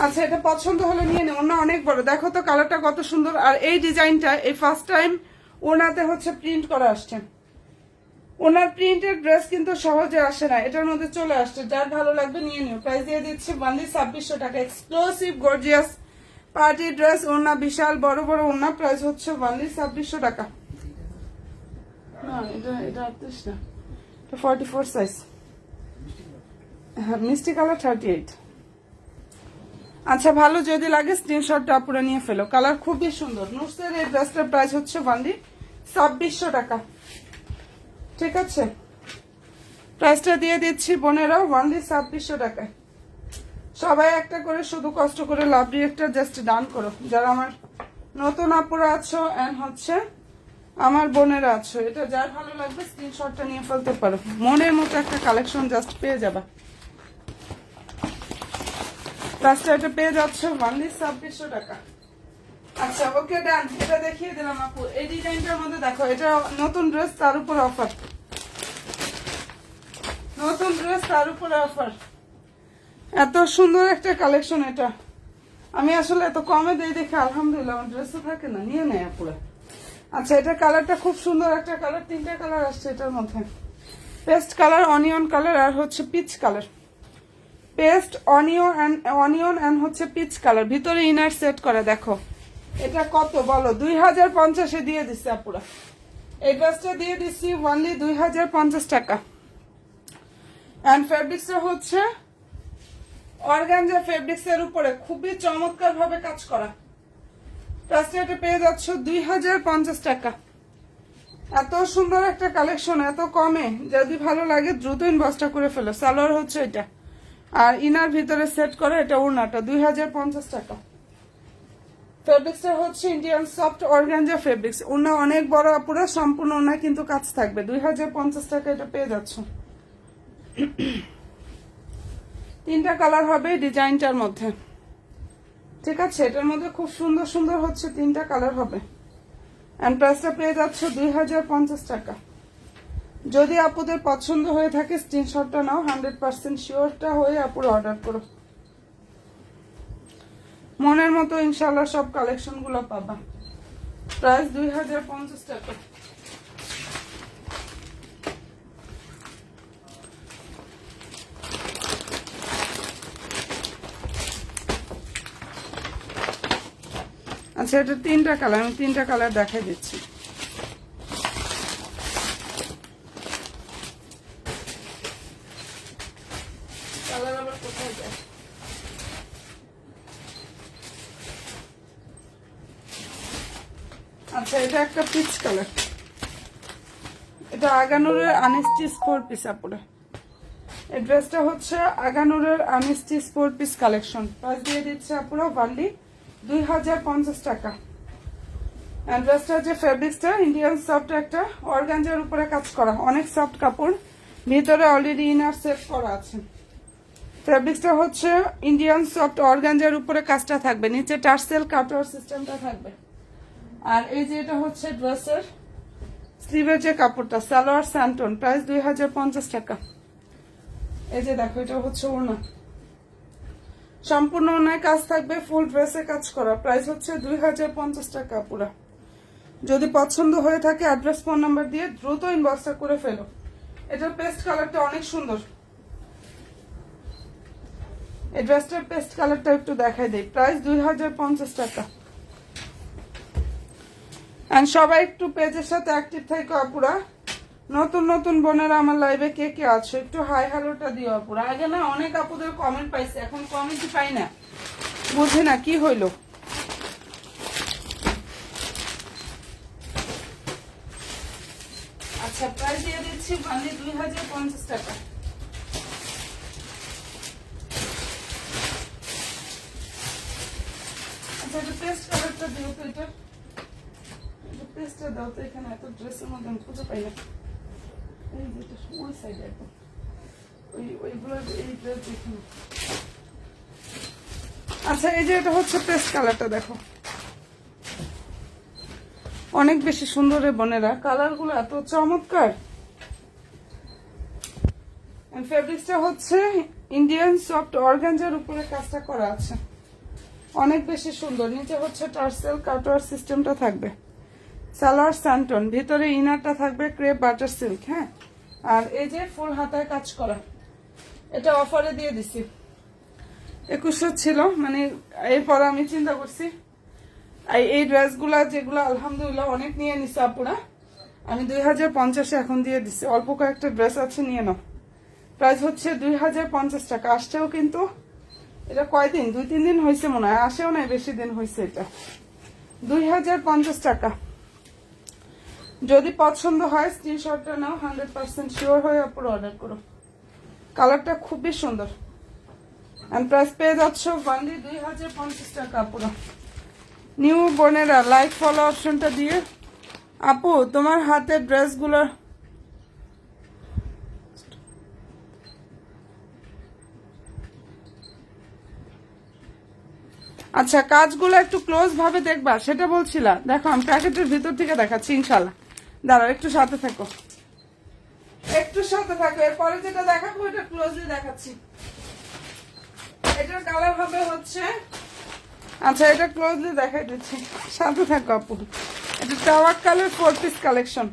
আচ্ছা, এটা পছন্দ হলে নিয়ে নেব। ওনা অনেক বড়, দেখো তো কালারটা কত সুন্দর। আর এই ডিজাইনটা এই ফার্স্ট টাইম ওনাতে হচ্ছে প্রিন্ট করা আসছে। ওনার প্রিন্টের ড্রেস কিন্তু সহজে আসে না, এটার মধ্যে চলে আসছে। যার ভালো লাগবে নিয়ে নিও। প্রাইস দিয়ে দিচ্ছি ওনলি 2600 টাকা। এক্সক্লুসিভ গর্জিয়াস পার্টি ড্রেস, ওনা বিশাল বড় বড় ওনা। প্রাইস হচ্ছে ওনলি 2600 টাকা। না, এটা 38 না, এটা 44 সাইজ। হ্যাঁ, মিষ্টি কালার 38। আচ্ছা, ভালো যদি লাগে স্ক্রিনশটটা পুরো নিয়ে ফেলো। কালার খুবই সুন্দর। নুসের এই ড্রেসটার প্রাইস হচ্ছে ওনলি 2600 টাকা। ঠিক আছে, প্রাইসটা দিয়ে দিচ্ছি বোনেরা ওনলি 2600 টাকায়। সবাই একটা করে শুধু কষ্ট করে লাভ রিয়েক্টটা জাস্ট ডান করো, যারা আমার নতুন আপুরা আছো এন্ড হচ্ছে আমার বোনেরা আছো। এটা যার ভালো লাগবে স্ক্রিনশটটা নিয়ে ফেলতে পারো। মনের মতো একটা কালেকশন জাস্ট পেয়ে যাবা। প্রাইসটা এটা পেয়ে যাচ্ছে ওনলি 2600 টাকা। আচ্ছা, ওকে ডান। এটা দেখিয়ে দিলাম আপু। এই ডিজাইনটার মধ্যে দেখো, এটা নতুন ড্রেস, তার উপর অফার। নতুন ড্রেস, তার উপরে অফার। এত সুন্দর একটা কালেকশন এটা। আমি আসলে এত কমে দেই দেখে আলহামদুলিল্লাহ, আমার ড্রেসও থাকে না, নিয়ে নেয় আপুরা। আচ্ছা, এটা কালারটা খুব সুন্দর একটা কালার। 3টা কালার আসছে এটার মধ্যে, পেস্ট কালার, অনিয়ন কালার আর হচ্ছে peach colour. Paste, onion and হচ্ছে পিচ কালার। ভিতরে ইনার সেট করা। দেখো এটা কত বলো, 2050-এ দিয়ে দিচ্ছে আপুরা। এই ড্রেসটা দিয়ে দিচ্ছি ওনলি 2050 টাকা। এন্ড ফেব্রিক্সটা হচ্ছে অর্গানজা ফেব্রিক্সের উপরে খুবই চমৎকার ভাবে কাজ করা। প্রাইসটা এটা পেয়ে যাচ্ছ 2050 টাকা। এত সুন্দর একটা কালেকশন এত কমে, যদি ভালো লাগে দ্রুত ইনবক্সটা করে ফেলো। সালোয়ার হচ্ছে এটা, আর ইনার ভিতরে সেট করা এটা ওড়নাটা। 2050 টাকা। ফেব্রিক্সটা হচ্ছে ইন্ডিয়ান সফট অর্গানজা ফেব্রিক্স। ওড়না অনেক বড় আপুরা, সম্পূর্ণ ওড়না কিন্তু কাজ থাকবে। 2050 টাকা এটা পেয়ে যাচ্ছ। 3টা কালার হবে ডিজাইনটার মধ্যে। ঠিক আছে, এটার মধ্যে খুব সুন্দর সুন্দর হচ্ছে 3টা কালার হবে। এন্ড প্রাইসটা পেয়ে যাচ্ছে 2050 টাকা। যদি আপুদের পছন্দ হয়ে থাকে স্ক্রিনশটটা নাও, 100% শিওরটা হয়ে আপুর অর্ডার করো। মনের মতো ইনশাল্লাহ সব কালেকশন গুলো পাবা। প্রাইস 2050 টাকা। আচ্ছা, এটা 3টা কালার, আমি 3টা কালার দেখাই দিচ্ছি। কালার আবার কোথায় যায়? আচ্ছা, এটা একটা পিচ কালার, এটা আগানুরের আনস্টিচ 4 পিস আপুরে। এই ড্রেসটা হচ্ছে আগানুরের আনস্টিচ 4 পিস কালেকশন। প্রাইস দিয়ে দিচ্ছে আপুরা ওয়ানলি 2050 টাকা। ড্রেসটা যে ফেব্রিক্সটা ইন্ডিয়ান সফট, একটা অর্গানজার উপরে কাজ করা, অনেক সফট কাপড়, ভিতরে অলরেডি ইনার সেট করা আছে। ফেব্রিক্সটা হচ্ছে ইন্ডিয়ান সফট অর্গানজার উপরে কাজটা থাকবে, নিচে টার্সেল কাটওয়ার সিস্টেমটা থাকবে। আর এই যে এটা হচ্ছে ড্রেসের স্লিভের যে কাপড়টা, সালোয়ার স্যান্টন, প্রাইস 2050 টাকা। এই যে দেখো, এটা হচ্ছে ওড়না, সম্পূর্ণ ওড়নায় কাজ থাকবে, ফুল ড্রেসে কাজ করা, প্রাইস হচ্ছে 2050 টাকা পুরা। যদি পছন্দ হয়ে থাকে অ্যাড্রেস ফোন নাম্বার দিয়ে দ্রুত ইনবক্সটা করে ফেলো। এটার পেস্ট কালারটা অনেক সুন্দর, এই ড্রেসটার পেস্ট কালারটা একটু দেখাই দেই। প্রাইস 2050 টাকা। এন্ড সবাই একটু পেজের সাথে অ্যাক্টিভ থাকো আপুরা। নতুন নতুন বোনেরা আমার লাইভে কে কে আছে একটু হাই হ্যালোটা দিও আপুরা। আগে না অনেক আপুদের কমেন্ট পাইছে, এখন কমেন্টই পাই না, বুঝি না কি হইলো। আচ্ছা, প্রাইস দিয়ে দিচ্ছি মানে 2050 টাকা। আচ্ছা, এটা পেস্ট কালারটা দিও তো, এটা পেস্টটা দাও তো, এখানে এত ড্রেসের মধ্যে আমি খুঁজে পাই না। এই যেটা ওই সাইডে একদম ওইগুলো, এই ড্রেস দেখুন। আচ্ছা, এই যে এটা হচ্ছে পেস্ট কালারটা, দেখো অনেক বেশি সুন্দর রে বোনেরা, কালারগুলো এত চমৎকার। ফেব্রিক্সটা হচ্ছে ইন্ডিয়ান সফট অর্গানজার উপরে কাজটা করা আছে, অনেক বেশি সুন্দর। নিচে হচ্ছে টার্সেল কাটওয়ার সিস্টেমটা থাকবে, সালোয়ার স্যান্টন, ভিতরে ইনারটা থাকবে ক্রেপ বাটার সিল্ক। হ্যাঁ, আর এই যে ফুল হাতায় কাজ করা, এটা অফারে দিয়ে দিছি, 2100 ছিল, মানে এরপর আমি চিন্তা করছি এই ড্রেসগুলা যেগুলো আলহামদুলিল্লাহ অনেক নিয়ে নিছে আপুরা, আমি 2050 এখন দিয়ে দিছি। অল্প কয়েকটা ড্রেস আছে, নিয়ে নাও। প্রাইস হচ্ছে 2050 টাকা। আসছেও কিন্তু এটা কয়দিন, 2-3 দিন হয়েছে মনে হয়, আসেও নাই বেশি দিন হয়েছে। এটা 2050 টাকা। যদি পছন্দ হয় স্ক্রিনশটটা নাও, 100% শিওর হয়ে আপুর অর্ডার করো। কালারটা খুবই সুন্দর। এন্ড প্রাইস পেয়ে যাচ্ছ অনলি 2050 টাকা আপুরা। নিউ বোনেরা লাইক ফলো অপশনটা দিয়ে, আপু তোমার হাতে ড্রেসগুলোর আচ্ছা কাজগুলো একটু ক্লোজ ভাবে দেখবা, সেটা বলছিলা। দেখো আমি প্যাকেটের ভিতর থেকে দেখাচ্ছি ইনশাল্লাহ, দাঁড়াও একটু সাথে থাকো, একটু সাথে থাকো। এরপরে যেটা দেখাবো এটা ক্লোজলি দেখাচ্ছি। এটার কালার হবে হচ্ছে, আচ্ছা এটা ক্লোজলি দেখাই দিচ্ছি, সাথে থাকো আপু। এটা টাওয়াক্কালের 4 পিস কালেকশন,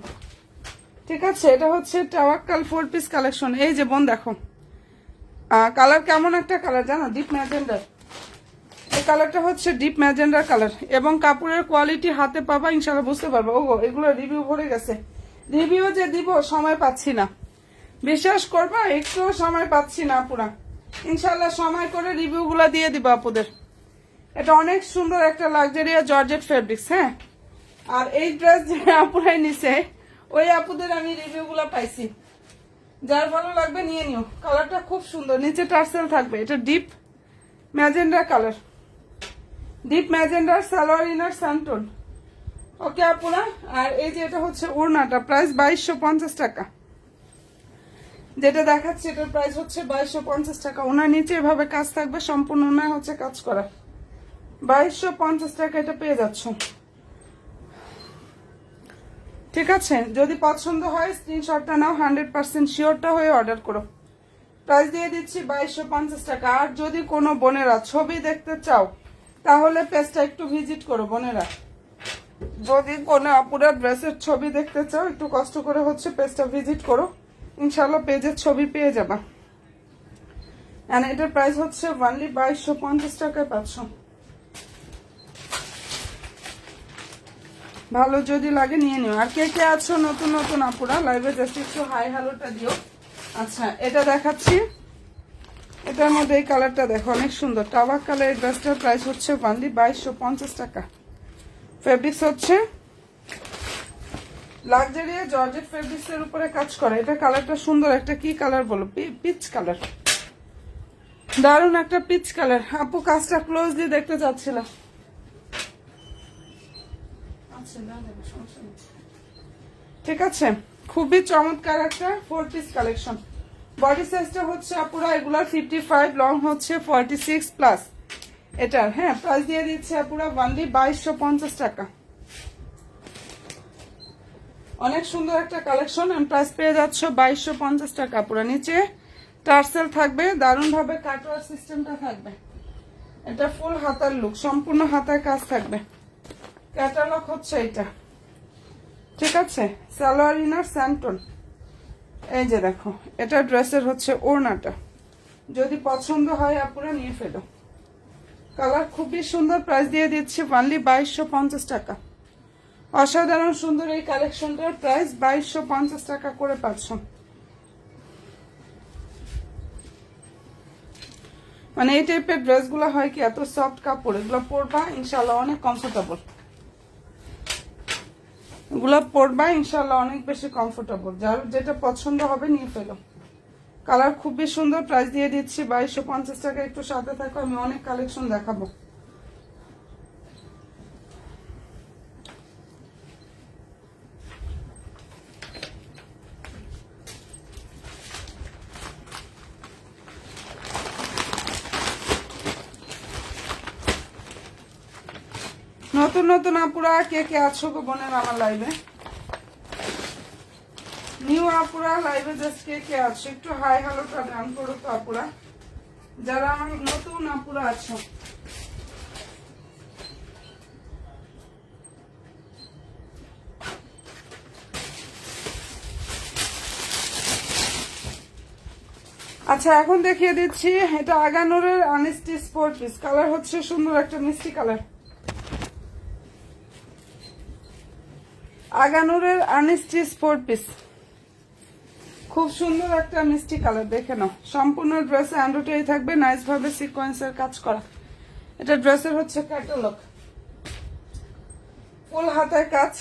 ঠিক আছে? এটা হচ্ছে টাওয়াক্কাল 4 পিস কালেকশন। এই যে বোন দেখো কালার কেমন একটা কালার জানো, ডিপ ম্যাজেন্ডার। এই কালারটা হচ্ছে ডিপ ম্যাজেন্ডার কালার, এবং কাপড়ের কোয়ালিটি হাতে পাবা ইনশাল্লাহ বুঝতে পারবো। ও এগুলো রিভিউ ভরে গেছে, রিভিউ যে দিব সময় পাচ্ছি না, বিশ্বাস করবা একটু সময় পাচ্ছি না পুরা। ইনশাল্লাহ সময় করে রিভিউগুলো দিয়ে দিব আপুদের। এটা অনেক সুন্দর একটা লাক্সারিয়া জর্জেট ফেব্রিক্স। হ্যাঁ, আর এই ড্রেস যে আপুরাই নিছে ওই আপুদের আমি রিভিউগুলো পাইছি, যার ভালো লাগবে নিয়ে নিও। কালারটা খুব সুন্দর, নিচে টার্সেল থাকবে, এটা ডিপ ম্যাজেন্ডার কালার, ডিপ ম্যাজেন্ডার সালোয়ার ইনার স্যান্টন। ওকে আপুরা, আর এই যে এটা হচ্ছে ওড়নাটা, প্রাইস 2250 টাকা। যেটা দেখাচ্ছে এটার প্রাইস হচ্ছে 2250 টাকা। ওনার নিচে এভাবে কাজ থাকবে, সম্পূর্ণ ওনার হচ্ছে কাজ করা, 2250 টাকা এটা পেয়ে যাচ্ছ। ঠিক আছে, যদি পছন্দ হয় স্ক্রিনশটটা নাও, 100% শিওরটা হয়ে অর্ডার করো। প্রাইস দিয়ে দিচ্ছি 2250 টাকা। আর যদি কোনো বোনেরা ছবি দেখতে চাও তাহলে পেজটা একটু ভিজিট করো বোনেরা। যদি কোনো আপুরা ড্রেসের ছবি দেখতে চাও একটু কষ্ট করে হচ্ছে পেজটা ভিজিট করো, ইনশাল্লাহ পেজের ছবি পেয়ে যাবা। এন্ড এটার প্রাইস হচ্ছে অনলি 2250 টাকায় পাচ্ছ। ভালো যদি লাগে নিয়ে নিও। আর কে কে আছো নতুন নতুন আপুরা লাইভে জাস্ট একটু হাই হ্যালোটা দিও। আচ্ছা, এটা দেখাচ্ছি, এটার মধ্যে এই কালারটা দেখো অনেক সুন্দর টাবাক কালার। ড্রেসটার প্রাইস হচ্ছে অনলি 2250 টাকা। ফেব্রিক্স হচ্ছে লাক্সারিয়া জর্জেট ফেব্রিক্স এর উপরে কাজ করা। এটা কালারটা সুন্দর, একটা কি কালার বলো, পিচ কালার, দারুণ একটা পিচ কালার। আপু কাজটা ক্লোজলি দেখতে চাচ্ছিলাম। ঠিক আছে, খুবই চমৎকার একটা 4 পিস কালেকশন। বডি সাইজটা হচ্ছে আপুরা এগুলার 55, লং হচ্ছে 46 প্লাস এটার। হ্যাঁ, প্রাইস দিয়ে দিচ্ছে আপুরা অনলি 2250 টাকা। অনেক সুন্দর একটা কালেকশন। প্রাইস পেয়ে যাচ্ছ 2250 টাকা আপুরা। নিচে টার্সেল থাকবে, দারুণ ভাবে কাটওয়ার সিস্টেমটা থাকবে। এটা ফুল হাতার লুক, সম্পূর্ণ হাতায় কাজ থাকবে। ক্যাটালগ হচ্ছে এটা, ঠিক আছে। সালোয়ার ইনার স্যান্টন, এই যে দেখো এটা ড্রেসের হচ্ছে ওড়নাটা। যদি পছন্দ হয় আপুরা নিয়ে ফেলো। কালার খুবই সুন্দর। প্রাইস দিয়ে দিচ্ছি অনলি 2250 টাকা। অসাধারণ সুন্দর এই কালেকশনটার প্রাইস 2250 টাকা করে পাচ্ছ। মানে এই টাইপের ড্রেসগুলো হয় কি এত সফট কাপড়, এগুলো পরবা ইনশাল্লাহ অনেক কমফোর্টেবল। এগুলো পরবা ইনশাল্লাহ অনেক বেশি কমফোর্টেবল। যার যেটা পছন্দ হবে নিয়ে ফেলো। কালার খুবই সুন্দর। প্রাইস দিয়ে দিচ্ছি 2250 টাকা। একটু সাথে থাকো, আমি অনেক কালেকশন দেখাবো। নতুন নতুন আপুরা কে কে আছো গো বোনের আমার লাইভে? নিউ আপুরা লাইভে জাস্ট কে কে আছো একটু হাই হ্যালোটা ডান করো তো আপুরা, যারা আমার নতুন আপুরা আছো। আচ্ছা, এখন দেখিয়ে দিচ্ছি এটা আগানুরের আনেস্টি স্পোর্ট পিস। কালার হচ্ছে সুন্দর একটা মিষ্টি কালার। আগানুরের আনেস্টি স্পোর্ট পিস, খুব সুন্দর একটা মিষ্টি কালার। দেখে নাও, সম্পূর্ণ ড্রেসে এমব্রয়ডারি থাকবে, নাইস ভাবে সিকোয়েন্সের কাজ করা। এটা ড্রেসের হচ্ছে ক্যাটালগ, ফুল হাতায় কাজ,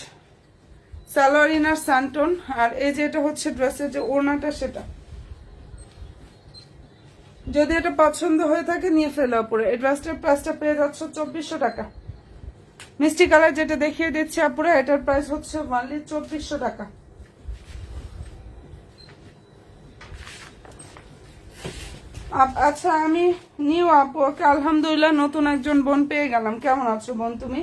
সালোয়ার ইনার স্যান্টন। আর এই যে এটা হচ্ছে ড্রেসের যে ওড়নাটা সেটা। যদি এটা পছন্দ হয়ে থাকে নিয়ে ফেলো আপুরে। এই ড্রেসটার প্রাইসটা পেয়ে যাচ্ছ 2400 টাকা। মিষ্টি কালার যেটা দেখিয়ে দিচ্ছি আপুরে, এটার প্রাইস হচ্ছে অনলি 2400 টাকা। আচ্ছা, আমি নিউ আপু, ওকে আলহামদুলিল্লাহ নতুন একজন বোন পেয়ে গেলাম। কেমন আছো বোন তুমি?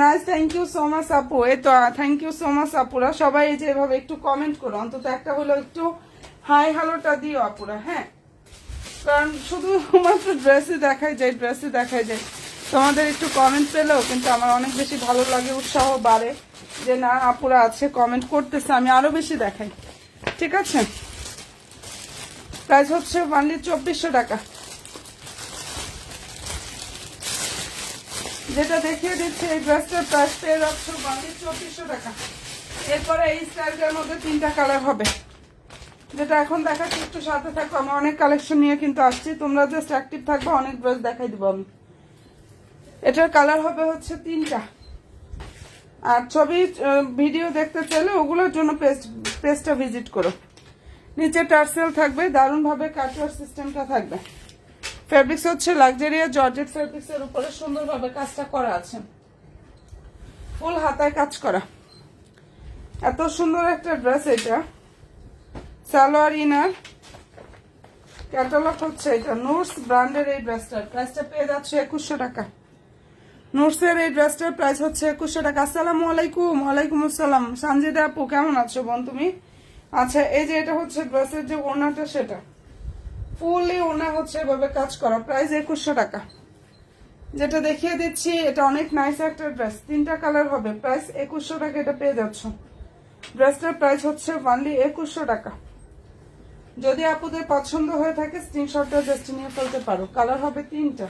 Nice, thank you so much আপু। এই তো থ্যাংক ইউ সো মাচ আপুরা। সবাই এই যে এভাবে একটু কমেন্ট করো, অন্তত একটা হলো একটু হাই হ্যালোটা দিও আপুরা। হ্যাঁ, কারণ শুধু মাত্র ড্রেসই দেখাই যায়, ড্রেসই দেখাই যায়। তোমাদের একটু কমেন্ট পেলেও কিন্তু আমার অনেক বেশি ভালো লাগে, উৎসাহ বাড়ে যে না আপুরা আছে কমেন্ট করতেছে, আমি আরো বেশি দেখাই। ঠিক আছে, প্রাইস হচ্ছে অনলি 2400 টাকা। যেটা দেখিয়ে দিচ্ছে এই ড্রেসটার প্রাইস পেয়ে যাচ্ছ অনলি 2400 টাকা। এরপরে এই স্টাইলটার মধ্যে 3টা কালার হবে, যেটা এখন দেখাচ্ছি। একটু সাথে থাকো, আমি অনেক কালেকশন নিয়ে কিন্তু আসছি। তোমরা জাস্ট অ্যাক্টিভ থাকবে, অনেক ড্রেস দেখাই দিব আমি। এটার কালার হবে হচ্ছে 3টা। আর ছবি ভিডিও দেখতে চাইলে ওগুলোর জন্য পেজটা ভিজিট করো। নিচে টার্সেল থাকবে, দারুণ ভাবে কাটওয়ার সিস্টেমটা থাকবে। ফেব্রিক্স হচ্ছে লাক্সারিয়া জর্জেট ফেব্রিক্স এর উপরে সুন্দরভাবে কাজটা করা আছে, ফুল হাতায় কাজ করা। এত সুন্দর একটা ড্রেস এটা। সালোয়ার ইনার ক্যাটালগ হচ্ছে এটা, নুটস ব্র্যান্ডের এই ড্রেসটার প্রাইসটা পেয়ে যাচ্ছে 2100 টাকা। নুটসের এই ড্রেসটার প্রাইস হচ্ছে 2100 টাকা। আসসালামু আলাইকুম। ওয়ালাইকুম আসসালাম। সানজিদা আপু কেমন আছো বোন তুমি? আচ্ছা, এই যে এটা হচ্ছে ড্রেসের যে ওড়নাটা, সেটা ফুললি ওড়না হচ্ছে এভাবে কাজ করা, প্রাইস 2100 টাকা। যেটা দেখিয়ে দিচ্ছি এটা অনেক নাইস একটা ড্রেস, 3টা কালার হবে, প্রাইস 2100 টাকা এটা পেয়ে যাচ্ছ। ড্রেসটার প্রাইস হচ্ছে অনলি 2100 টাকা। যদি আপুদের পছন্দ হয়ে থাকে স্ক্রিনশটটা জাস্ট নিয়ে ফেলতে পারো। কালার হবে 3টা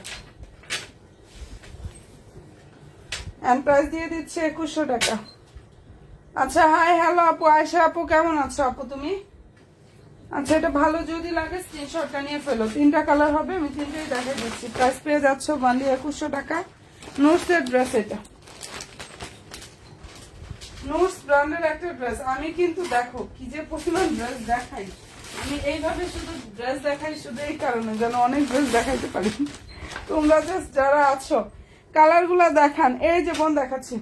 এন্ড প্রাইস দিয়ে দিচ্ছে 2100 টাকা। আচ্ছা, হাই হ্যালো আপু আয়েশা আপু কেমন আছো আপু তুমি? আচ্ছা, এটা ভালো যদি লাগে স্ক্রিনশটটা নিয়ে ফেলো। 3টা কালার হবে, আমি 3টাই দেখা দিচ্ছি। প্রাইস পেয়ে যাচ্ছ অনলি 2100 টাকা। নুটসের ড্রেস, এটা নুটস ব্র্যান্ডের একটা ড্রেস। আমি কিন্তু দেখো কি যে পরিমাণ ড্রেস দেখাই, আমি এইভাবে শুধু ড্রেস দেখাই শুধু এই কারণে যেন অনেক ড্রেস দেখাইতে পারি। তোমরা জাস্ট যারা আছো কালার গুলা দেখান। এই যে বোন দেখাচ্ছি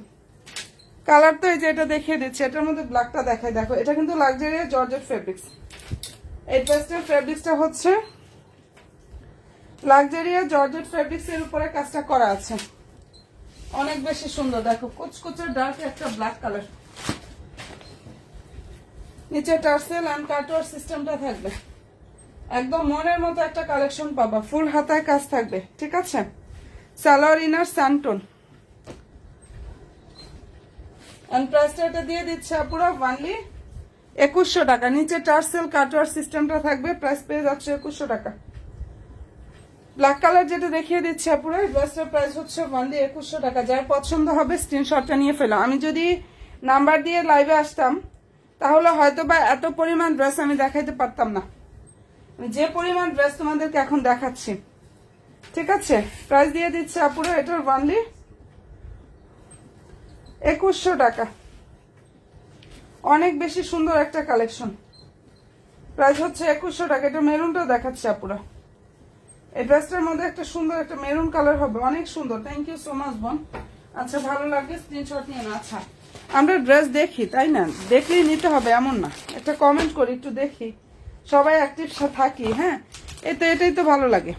কালার, তো এই যে এটা দেখিয়ে দিচ্ছি, এটার মধ্যে ব্ল্যাকটা দেখাই। দেখো এটা কিন্তু লাক্সারি জর্জেট ফেব্রিক্স। এই ড্রেসটার ফেব্রিক্সটা হচ্ছে লাক্সারিয়া জর্জেট ফেব্রিক্স এর উপরে কাজটা করা আছে, অনেক বেশি সুন্দর। দেখো কুচকুচে ডার্ক একটা ব্ল্যাক কালার, নিচে টার্সেল এন্ড কাটওয়ার সিস্টেমটা থাকবে। একদম মনের মতো একটা কালেকশন পাবা, ফুল হাতায় কাজ থাকবে, ঠিক আছে। সালোয়ার ইনার স্যান্টন এন্ড প্রাইসটা এটা দিয়ে দিচ্ছে পুরো অনলি 2100 টাকা। নিচে টার্সেল কাটওয়ার সিস্টেমটা থাকবে, প্রাইস পেয়ে যাচ্ছে 2100 টাকা। ব্ল্যাক কালার যেটা দেখিয়ে দিচ্ছে পুরো ড্রেসটার প্রাইস হচ্ছে অনলি 2100 টাকা। যার পছন্দ হবে স্ক্রিনশটটা নিয়ে ফেলো। আমি যদি নাম্বার দিয়ে লাইভে আসতাম তাহলে হয়তো বা এত পরিমাণ ড্রেস আমি দেখাইতে পারতাম না, আমি যে পরিমাণ ড্রেস তোমাদেরকে এখন দেখাচ্ছি, ঠিক আছে। প্রাইস দিয়ে দিচ্ছে আপুরা এটার অনলি 2100 টাকা। অনেক বেশি সুন্দর একটা কালেকশন, প্রাইস হচ্ছে 2100 টাকা। এটা মেরুনটা দেখাচ্ছে আপুরা, এই ড্রেসটার মধ্যে একটা সুন্দর একটা মেরুন কালার হবে, অনেক সুন্দর। থ্যাংক ইউ সো মাচ বোন। আচ্ছা, ভালো লাগবে স্ক্রিনশট নিয়ে না। আচ্ছা, আমরা ড্রেস দেখি তাই না, দেখলেই নিতে হবে এমন না, একটা কমেন্ট করি, একটু দেখি, সবাই অ্যাক্টিভ থাকি। হ্যাঁ, এটাই তো ভালো লাগে।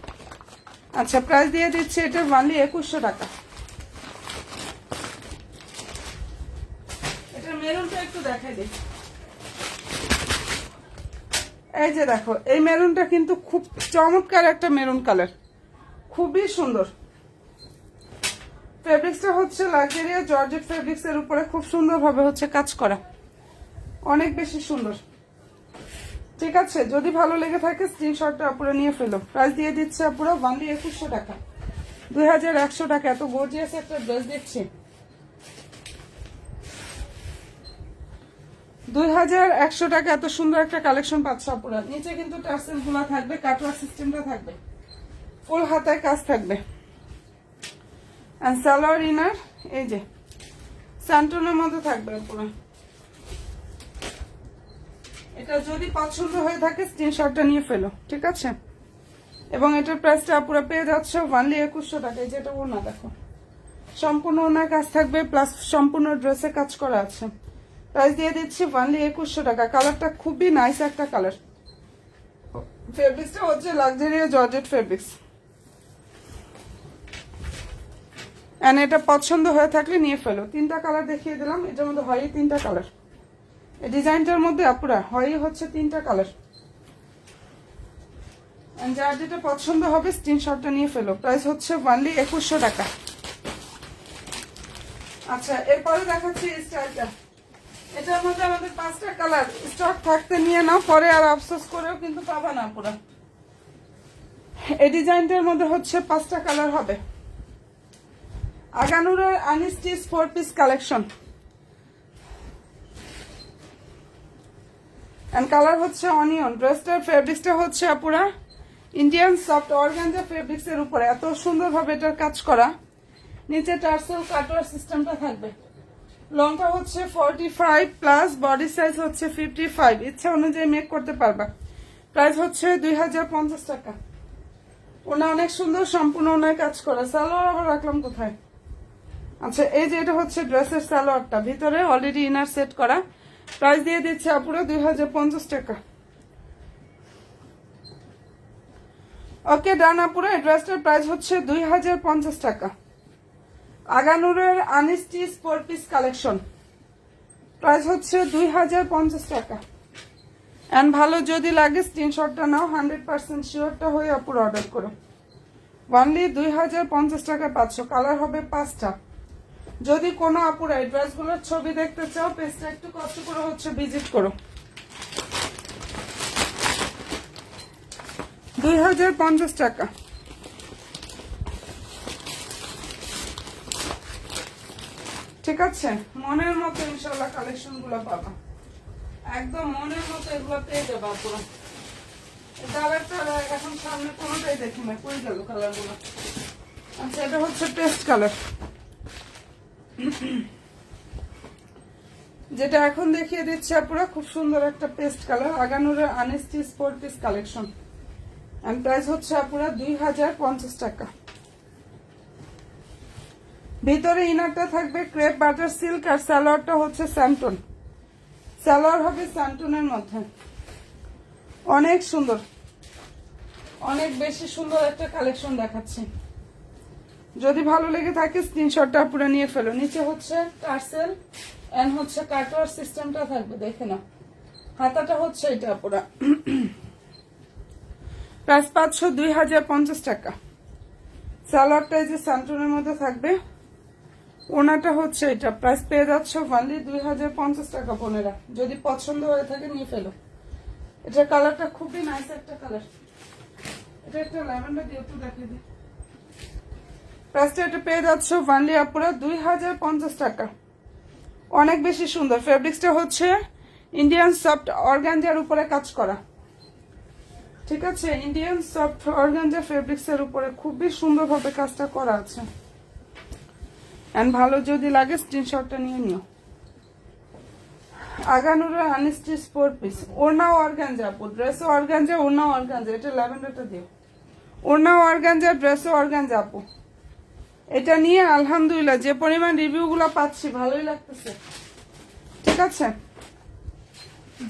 আচ্ছা, প্রাইস দিয়ে দিচ্ছে এটা অনলি 2100 টাকা। এটা মেরুনটা একটু দেখাই দিই। এই যে দেখো, এই মেরুনটা কিন্তু খুব চমৎকার একটা মেরুন কালার, খুবই সুন্দর। ফেব্রিক্সটা হচ্ছে লাক্সারিয়া জর্জেট ফেব্রিক্স এর উপরে খুব সুন্দর ভাবে হচ্ছে কাজ করা, অনেক বেশি সুন্দর, ঠিক আছে। যদি ভালো লেগে থাকে স্ক্রিনশটটা আপুরা নিয়ে ফেলো। প্রাইস দিয়ে দিচ্ছে আপুরা অনলি 2100 টাকা। 2100 টাকা এত গর্জিয়াস একটা ড্রেস দিচ্ছি। 2100 টাকা এত সুন্দর একটা কালেকশন পাচ্ছ আপুরা। নিচে কিন্তু টার্সেল গুলা থাকবে, কাটওয়ার সিস্টেমটা থাকবে, ফুল হাতায় কাজ থাকবে। সালোয়ার ইনার এই যে স্যান্টনের মধ্যে থাকবে পুরো। এটা যদি পছন্দ হয়ে থাকে স্ক্রিনশটটা নিয়ে ফেলো, ঠিক আছে। এবং এটার প্রাইসটা পুরো পেয়ে যাচ্ছে অনলি 2100 টাকায়। যেটা ওড়না দেখো, সম্পূর্ণ ওড়নার কাজ থাকবে, প্লাস সম্পূর্ণ ড্রেসে কাজ করা আছে। প্রাইস দিয়ে দিচ্ছি অনলি 2100 টাকা। কালারটা খুবই নাইস একটা কালার। ফেব্রিক্সটা হচ্ছে লাক্সারিয়া জর্জেট ফেব্রিক্স। এন্ড এটা পছন্দ হয়ে থাকলে নিয়ে ফেলো। 3টা কালার দেখিয়ে দিলাম, এটার মধ্যে হয় 3টা কালার। এই ডিজাইনটার মধ্যে আপুরা হয় হচ্ছে 3টা কালার। যার যেটা পছন্দ হবে স্ক্রিনশটটা নিয়ে ফেলো। প্রাইস হচ্ছে অনলি 2100 টাকা। আচ্ছা, এরপরে দেখাচ্ছি স্টাইলটা। এটার মধ্যে আমাদের 5টা কালার স্টক থাকতে নিয়ে নাও, পরে আর আফসোস করেও কিন্তু পাবা না পুরা। এই ডিজাইনটার মধ্যে হচ্ছে 5টা কালার হবে। আগানুরের unstitch 4 piece collection and colour হচ্ছে অনিয়ন। ড্রেসটার ফেব্রিক্সটা হচ্ছে পুরা ইন্ডিয়ান সফট অর্গানজা ফেব্রিক্স এর উপরে এত সুন্দরভাবে এটার কাজ করা। নিচে টার্সেল কাটওয়ার সিস্টেমটা থাকবে। লংটা হচ্ছে 45 প্লাস, বডি সাইজ হচ্ছে 55। ইচ্ছা অনুযায়ী মেক করতে পারবা। প্রাইস হচ্ছে 2050 টাকা। ওনা অনেক সুন্দর, সম্পূর্ণ ওনায় কাজ করা। সালোয়ার আবার রাখলাম কোথায়? আচ্ছা, এই যে এটা হচ্ছে ড্রেসের সালোয়ারটা, ভিতরে অলরেডি ইনার সেট করা। প্রাইস দিয়ে দিচ্ছে আপুরা 2050 টাকা। ওকে ডান আপুরা, এই ড্রেসটার প্রাইস হচ্ছে 2050 টাকা। আগানুরের আনস্টি 4 পিস কালেকশন, প্রাইস হচ্ছে 2050 টাকা। এন্ড ভালো যদি লাগে স্ক্রিনশটটা নাও, 100% শিওরটা হয়ে আপুর অর্ডার করো। অনলি 2050 টাকা পাচ্ছ। কালার হবে 5টা। যদি কোনো আপুরা এই ড্রেসগুলোর ছবি দেখতে চাও, পেজটা একটু কষ্ট করে হচ্ছে ভিজিট করো। 2050 টাকা। ঠিক আছে, মনের মতো ইনশাল্লাহ কালেকশন গুলো পাবা, একদম মনের মতো এগুলো পেয়ে যাবা পুরো। কালারটা এখন সামনে কোনোটাই দেখি না, কই গেল কালার গুলো। আচ্ছা, এটা হচ্ছে পেস্ট কালার, যেটা এখন দেখিয়ে দিচ্ছে পুরো খুব সুন্দর একটা পেস্ট কালার। আগানুরের unstitch 4 piece collection and price হচ্ছে পুরো 2050 টাকা। ভিতরে ইনারটা থাকবে ক্রেপ বাটার সিল্ক, আর সালোয়ারটা হচ্ছে স্যান্টন। সালোয়ার হবে স্যান্টনের মধ্যে, অনেক সুন্দর, অনেক বেশি সুন্দর একটা কালেকশন দেখাচ্ছি। যদি ভালো লেগে থাকে স্ক্রিনশটটা পুরো নিয়ে ফেলো। নিচে হচ্ছে টার্সেল এন্ড হচ্ছে কাটওয়ার সিস্টেমটা থাকবে, দেখে নাও। হাতাটা হচ্ছে এটা পুরো। প্রাইস পাচ্ছ 2050 টাকা। সালোয়ারটা যে স্যান্টনের মধ্যে থাকবে, ওনাটা হচ্ছে এটা। প্রাইস পেয়ে যাচ্ছ অনলি 2050 টাকা। বোনেরা যদি পছন্দ হয়ে থাকে নিয়ে ফেলো। এটা কালারটা খুবই নাইস একটা কালার। এটা একটা ল্যাভেন্ডার দিয়ে একটু দেখিয়ে দিই। প্রাইসটা এটা পেয়ে যাচ্ছ অনলি আপুরা 2050 টাকা। অনেক বেশি সুন্দর। ফেব্রিক্সটা হচ্ছে ইন্ডিয়ান সফট অর্গানজার উপরে কাজ করা। ঠিক আছে, ইন্ডিয়ান সফট অর্গানজা ফেব্রিক্স এর উপরে খুবই সুন্দরভাবে কাজটা করা আছে। এন্ড ভালো যদি লাগে স্ক্রিনশটটা নিয়ে নিও। আগানুরের আনস্টিচ 4 পিস, ওড়নাও অর্গানজা আপু, ড্রেসও অর্গানজা, ওড়নাও অর্গানজা। এটা ল্যাভেন্ডারটা দিও। ওড়নাও অর্গানজা, ড্রেসও অর্গানজা আপু। এটা নিয়ে আলহামদুলিল্লাহ যে পরিমাণ রিভিউগুলো পাচ্ছি ভালোই লাগতেছে। ঠিক আছে,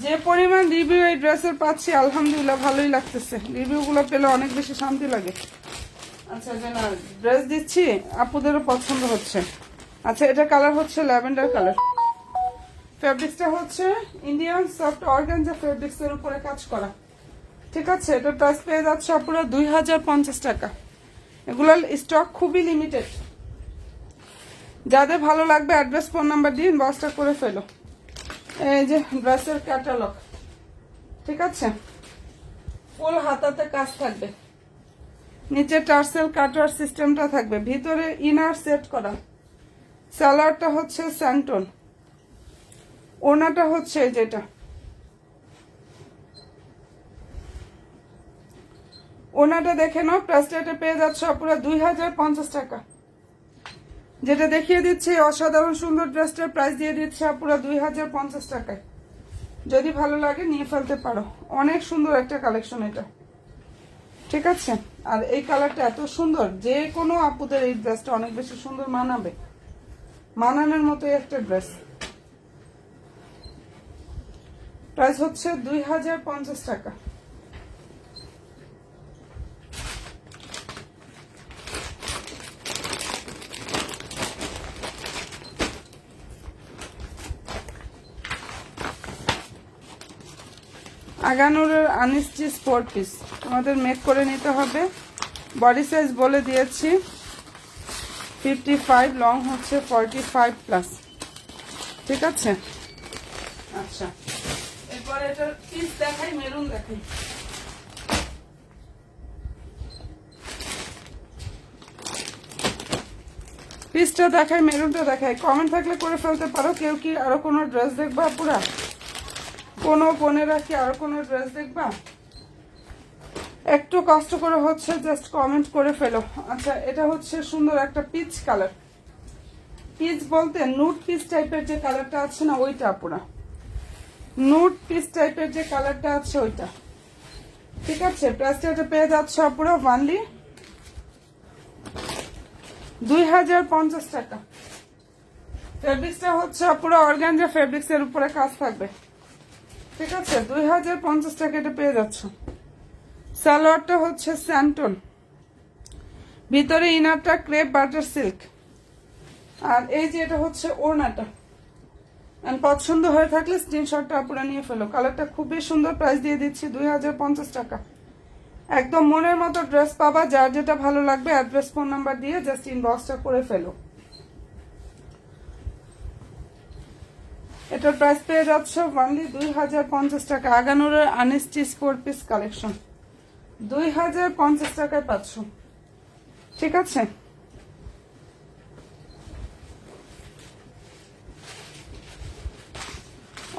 যে পরিমাণ রিভিউ এই ড্রেসের পাচ্ছি আলহামদুলিল্লাহ ভালোই লাগতেছে। রিভিউগুলো পেলে অনেক বেশি শান্তি লাগে। আচ্ছা, যে না ড্রেস দিচ্ছি আপুদেরও পছন্দ হচ্ছে। আচ্ছা, এটা কালার হচ্ছে ল্যাভেন্ডার কালার। ফেব্রিক্সটা হচ্ছে ইন্ডিয়ান সফট অর্গানজা ফেব্রিক্স এর উপরে কাজ করা। ঠিক আছে, এটা প্রাইস পেয়ে যাচ্ছে আপুরা 2050 টাকা। এগুলোর স্টক খুবই লিমিটেড। যাদের ভালো লাগবে অ্যাড্রেস ফোন নাম্বার দিয়ে ইনবক্সটা করে ফেলো। এই যে ড্রেসের ক্যাটালগ। ঠিক আছে, ফুল হাতাতে কাজ থাকবে, নিচে টার্সেল কাটওয়ার সিস্টেমটা থাকবে, ভিতরে ইনার সেট করা। সালোয়ারটা হচ্ছে স্যান্টন, ওনাটা হচ্ছে যেটা, ওনাটা দেখে নাও। প্রাইসটা এটা পেয়ে যাচ্ছে পুরো 2050 টাকা। যেটা দেখিয়ে দিচ্ছি অসাধারণ সুন্দর ড্রেসটার প্রাইস দিয়ে দিচ্ছে পুরো 2050 টাকায়। যদি ভালো লাগে নিয়ে ফেলতে পারো। অনেক সুন্দর একটা কালেকশন এটা। ঠিক আছে, আর এই কালারটা এত সুন্দর, যে কোনো আপুদের এই ড্রেসটা অনেক বেশি সুন্দর মানাবে, মানানোর মতো একটা ড্রেস। প্রাইস হচ্ছে 2050 টাকা। আগানুরের আনস্টিচ 4 পিস তোমাদের মেক করে নিতে হবে। বডি সাইজ বলে দিয়েছি 55, লং হচ্ছে 45 প্লাস। ঠিক আছে, আচ্ছা এরপরে এটার পিস দেখাই, মেরুন দেখাই। পিসটা দেখাই, মেরুনটা দেখাই। কমেন্ট থাকলে করে ফেলতে পারো। কেউ কি আরো কোনো ড্রেস দেখবা পুরা? কোনো বোনেরা কি আরো কোনো ড্রেস দেখবা? একটু কষ্ট করে হচ্ছে জাস্ট কমেন্ট করে ফেলো। আচ্ছা, এটা হচ্ছে সুন্দর একটা পিচ কালার। পিচ বলতে নুট পিচ টাইপের যে কালারটা আছে না, ওইটা পুরা নুট পিচ টাইপের যে কালারটা আছে ওইটা। ঠিক আছে, প্রাইসটা এটা পেয়ে যাচ্ছে পুরো অনলি 2050 টাকা। ফেব্রিক্সটা হচ্ছে পুরো অর্গানজা ফেব্রিক্স এর উপরে কাজ থাকবে। ঠিক আছে, 2050 টাকা এটা পেয়ে যাচ্ছ। সালোয়ারটা হচ্ছে স্যান্টন, ভিতরে ইনারটা ক্রেপ বাটার সিল্ক। আর এই যে এটা হচ্ছে ওড়নাটা, পছন্দ হয়ে থাকলে স্ক্রিনশটটা আপুরা নিয়ে ফেলো। কালারটা খুবই সুন্দর, প্রাইস দিয়ে দিচ্ছি 2050 টাকা। একদম মনের মতো ড্রেস পাবা, যার যেটা ভালো লাগবে অ্যাড্রেস ফোন নাম্বার দিয়ে জাস্ট ইনবক্সটা করে ফেলো। এটার প্রাইস পেয়ে যাচ্ছে অনলি 2050 টাকা। আগানোরের আনস্টিচ 4 পিস কালেকশন 2050 টাকায় পাচ্ছ, ঠিক আছে।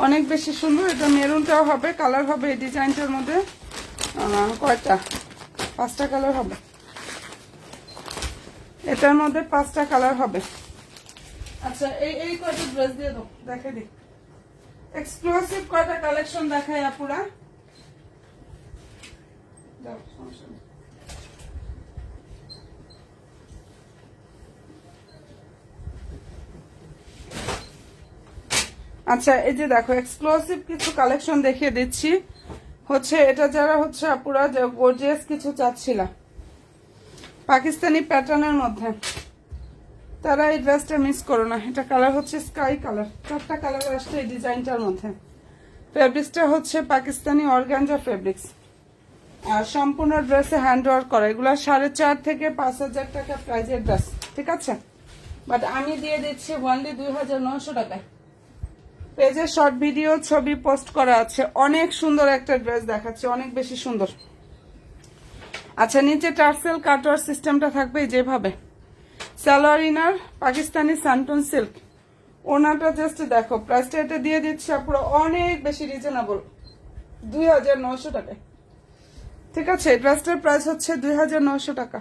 অনেক বেশি সুন্দর, এটা মেরুনটাও হবে, কালার হবে এই ডিজাইনটার মধ্যে কয়টা, 5টা কালার হবে এটার মধ্যে, 5টা কালার হবে। আচ্ছা এই কয়টা ড্রেস দিয়ে দাও, দেখে দিই এক্সক্লুসিভ কয়টা কালেকশন দেখাই আপুরা। আচ্ছা এই যে দেখো এক্সক্লুসিভ কিছু কালেকশন দেখিয়ে দিচ্ছি। হচ্ছে এটা যারা হচ্ছে আপুরা যে গর্জিয়াস কিছু চাচ্ছিলা পাকিস্তানি প্যাটার্নের মধ্যে, তারা এই ড্রেসটা মিস করো না। এটা কালার হচ্ছে স্কাই কালার, 4টা কালার আসছে এই ডিজাইনটার মধ্যে। ফেব্রিক্সটা হচ্ছে পাকিস্তানি অর্গানজা ফেব্রিক্স, আর সম্পূর্ণ ড্রেসে হ্যান্ড ওয়ার্ক করা। এগুলা 4.5 থেকে 5,000 টাকা প্রাইজের ড্রেস, ঠিক আছে। বাট আমি দিয়ে দিচ্ছি অনলি 2,900 টাকায়। পেজে শর্ট ভিডিও ছবি পোস্ট করা আছে। অনেক সুন্দর একটা ড্রেস দেখাচ্ছে, অনেক বেশি সুন্দর। আচ্ছা নিচে টার্সেল কাটওয়ার সিস্টেমটা থাকবে যেভাবে। সালোয়ার ইনার পাকিস্তানি স্যান্টন সিল্ক, ওনাটা জাস্ট দেখো। প্রাইসটা এটা দিয়ে দিচ্ছি পুরো অনেক বেশি রিজনেবল, 2,900 টাকায়, ঠিক আছে। ড্রেসটার প্রাইস হচ্ছে 2,900 টাকা।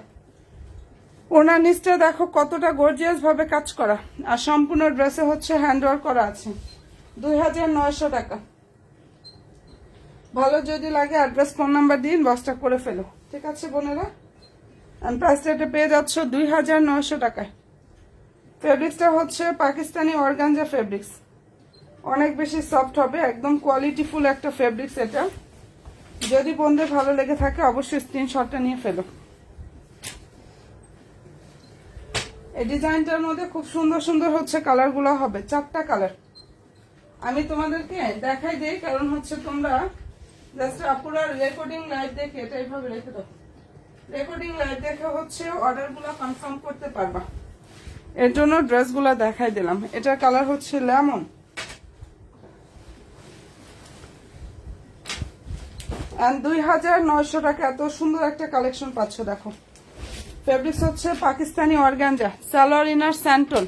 ওনার নিচটা দেখো কতটা গর্জিয়াস ভাবে কাজ করা, আর সম্পূর্ণ ড্রেসে হচ্ছে হ্যান্ড ওয়ার্ক করা আছে। 2,900 টাকা। ভালো যদি লাগে অ্যাড্রেস ফোন নাম্বার দিন, বক্সটা করে ফেলো, ঠিক আছে বোনেরা। প্রাইসটা এটা পেয়ে যাচ্ছ 2,900 টাকায়। ফেব্রিক্সটা হচ্ছে পাকিস্তানি অর্গানজা ফেব্রিক্স, অনেক বেশি সফট হবে, একদম কোয়ালিটিফুল একটা ফেব্রিক্স এটা। যদি বন্ধুদের ভালো লেগে থাকে অবশ্যই স্ক্রিনশটটা নিয়ে ফেলো। এই ডিজাইনটার মধ্যে খুব সুন্দর সুন্দর হচ্ছে কালারগুলো হবে, 4টা কালার। আমি তোমাদেরকে দেখাই দিই, কারণ হচ্ছে তোমরা জাস্ট আপুরা রেকর্ডিং লাইভ দেখে এটা এইভাবে রেখে দাও। রেকর্ডিং লাইভ দেখে হচ্ছে অর্ডারগুলো কনফার্ম করতে পারবা, এর জন্য ড্রেসগুলো দেখাই দিলাম। এটার কালার হচ্ছে লেমন, এন্ড 2,900 টাকা এত সুন্দর একটা কালেকশন পাচ্ছ। দেখো ফেব্রিক্স হচ্ছে পাকিস্তানি অর্গানজা, সালোয়ার ইনার স্যান্টন।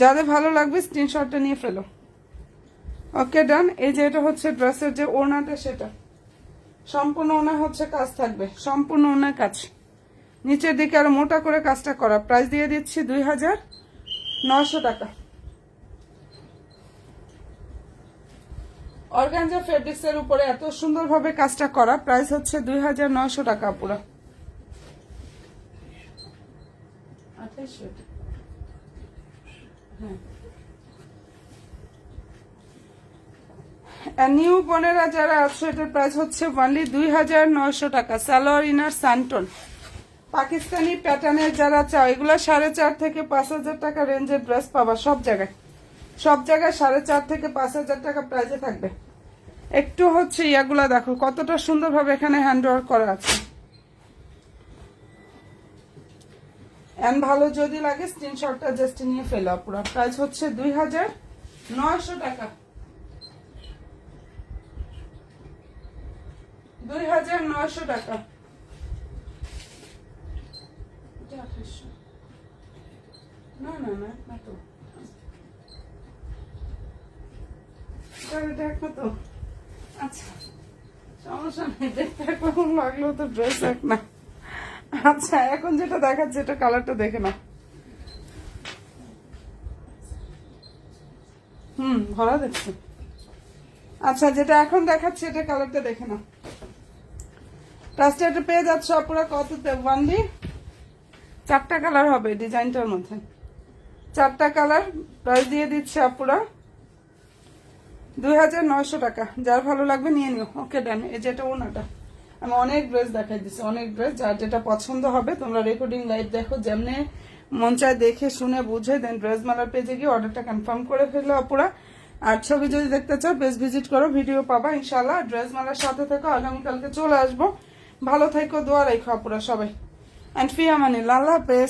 যাদের ভালো লাগবে স্ক্রিনশটটা নিয়ে ফেলো। ওকে ডান। এই যে এটা হচ্ছে ড্রেসের যে ওড়নাটা, সেটা সম্পূর্ণ ওড়না হচ্ছে কাজ থাকবে, সম্পূর্ণ ওড়না কাজ, নিচের দিকে আরো মোটা করে কাজটা করা। প্রাইস দিয়ে দিচ্ছি 2,900 টাকা। অর্গানজা ফেব্রিক্স এর উপরে এত সুন্দরভাবে কাজটা করা, প্রাইস হচ্ছে 2,900 টাকা পুরো। নিউ বোনেরা যারা আছে এটার প্রাইস হচ্ছে অনলি 2,900 টাকা। সালোয়ার ইনার স্যান্টন পাকিস্তানি প্যাটার্নের যারা চাও, এগুলো 4.5 থেকে 5,000 টাকা রেঞ্জের ড্রেস পাবা সব জায়গায়। সব জায়গায় 4.5 থেকে 5,000 টাকা প্রাইসে থাকবে। একটু হচ্ছে ইয়াগুলা দেখো কতটা সুন্দরভাবে এখানে হ্যান্ড ওয়ার্ক করা আছে। এন্ড ভালো যদি লাগে স্ক্রিনশটটা জাস্ট নিয়ে ফেলো। পুরো প্রাইস হচ্ছে 2,900 টাকা। 2,900 টাকা। না না না না তো দেখ না তো। আচ্ছা সমস্যা নেই, দেখতে একরকম লাগলেও তো ড্রেস এক না। আচ্ছা এখন যেটা দেখাচ্ছে এটা কালারটা দেখে না। ভরা দেখছি। আচ্ছা যেটা এখন দেখাচ্ছে এটা কালারটা দেখে না। প্রাইসটা এটা পেয়ে যাচ্ছে আপনারা কততে? ওয়ানলি 4টা কালার হবে ডিজাইনটার মধ্যে, 4টা কালার। প্রাইস দিয়ে দিচ্ছে আপুরা 2,900 টাকা। যার ভালো লাগবে নিয়ে নিও। ওকে ডান। এই যেটা ওনাটা আমি অনেক ড্রেস দেখাই দিছি, অনেক ড্রেস। যার যেটা পছন্দ হবে তোমরা রেকর্ডিং লাইভ দেখো, যেমনি মন চায় দেখে শুনে বুঝে দেন ড্রেস মালার পেজে গিয়ে অর্ডারটা কনফার্ম করে ফেললো আপুরা। আর ছবি যদি দেখতে চাও পেজ ভিজিট করো, ভিডিও পাবা ইনশাল্লাহ। ড্রেস মালার সাথে থেকো, আগামীকালকে চলে আসবো। ভালো থেকো, দোয়া রাখো আপুরা সবাই। অ্যান্ড ফি আমানিল্লাহ, আল্লাহ হাফেজ।